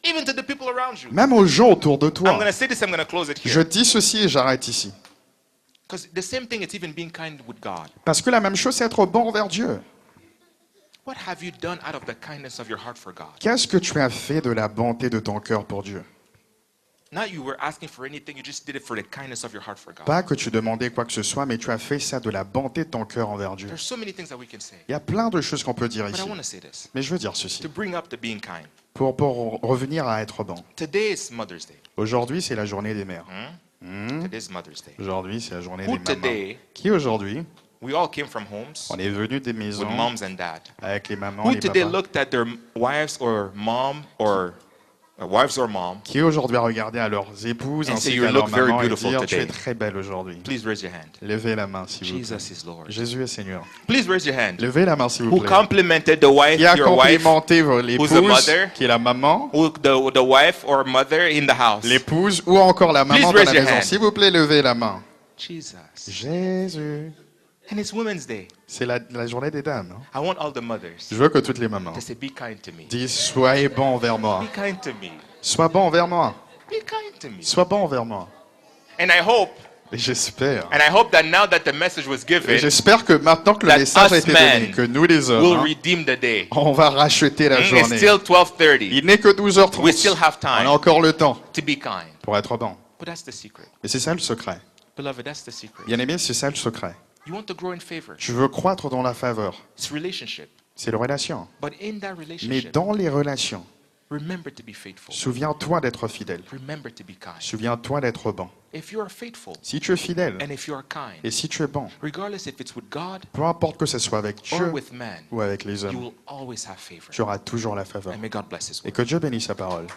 Even to the people around you.
Même aux gens autour de
I'm
toi.
going to say this, I'm going to close it
Je
here.
dis ceci et j'arrête ici.
Because the same thing, it's even being kind with God.
Parce que la même chose, c'est être bon envers Dieu.
What have you done out of the kindness of your heart for God?
Qu'est-ce que tu as fait de la bonté de ton cœur pour Dieu?
Not you were asking for anything, you just did it for the kindness of your heart for God.
Pas que tu demandais quoi que ce soit, mais tu as fait ça de la bonté de ton cœur envers Dieu.
There's so many things that we can say.
Il y a plein de choses qu'on peut dire
But I
ici.
want to say this.
Mais je veux dire ceci.
To bring up the being kind.
Pour revenir à être bon.
Today is Mother's Day.
Aujourd'hui, c'est la journée des mères.
Today is Mother's Day.
Aujourd'hui, c'est la journée
Who
des mamans.
today
Qui aujourd'hui
We all came from homes
On est venus des
with
maisons
moms and dad.
avec les mamans
Who
et les
today
papas.
looked at their wives or mom
Qui aujourd'hui a regardé à leurs épouses
And
ainsi
say,
qu'à
"You
leur
look very
maman et
beautiful
dire tu es
today."
très belle aujourd'hui.
Please raise your hand.
Levez la main s'il vous plaît.
Jesus is Lord.
Jésus est Seigneur.
Please raise your hand.
Levez la main s'il vous
Who
plaît.
complimented the wife,
Qui a
your wife,
complimenté
who's
l'épouse,
the mother?
qui est la maman,
who the wife or mother in the house?
l'épouse ou encore la maman
Please
dans
raise
la
your
maison.
hand.
S'il vous plaît, levez la main.
Jesus.
Jésus.
And it's Women's Day.
C'est la journée des dames. Hein.
I want all the mothers
Je veux que toutes les mamans
to say, "Be kind to me.
disent soyez bon envers moi.
Be kind to me.
Sois bon envers moi.
Be kind to me."
Sois bon envers moi.
And I hope
Et j'espère.
that now that the message was
Et
given,
j'espère que maintenant que le
That
message a
us
été
men
donné, que nous les hommes,
we'll
hein,
redeem the day.
on va racheter la
It's
journée.
still 12:30
Il n'est que 12h30.
We still have time.
On a encore le temps
to be kind.
pour être bon.
But that's the secret.
Mais c'est ça le secret.
Beloved, that's the secret.
Bien aimé, c'est ça le secret.
You want to grow in favor.
Tu veux croître dans la faveur.
It's relationship.
C'est la relation.
But in that
Mais
relationship,
dans les relations,
remember to be faithful.
souviens-toi d'être fidèle.
Remember to be kind.
Souviens-toi d'être bon.
If you are faithful
Si tu es fidèle
and if you are kind,
et si tu es bon,
regardless if it's with God
peu importe que ce soit avec Dieu
or with man,
ou avec les
you
hommes,
will always have favor.
tu auras toujours la faveur.
And may God bless His
Et
word.
que Dieu bénisse sa parole.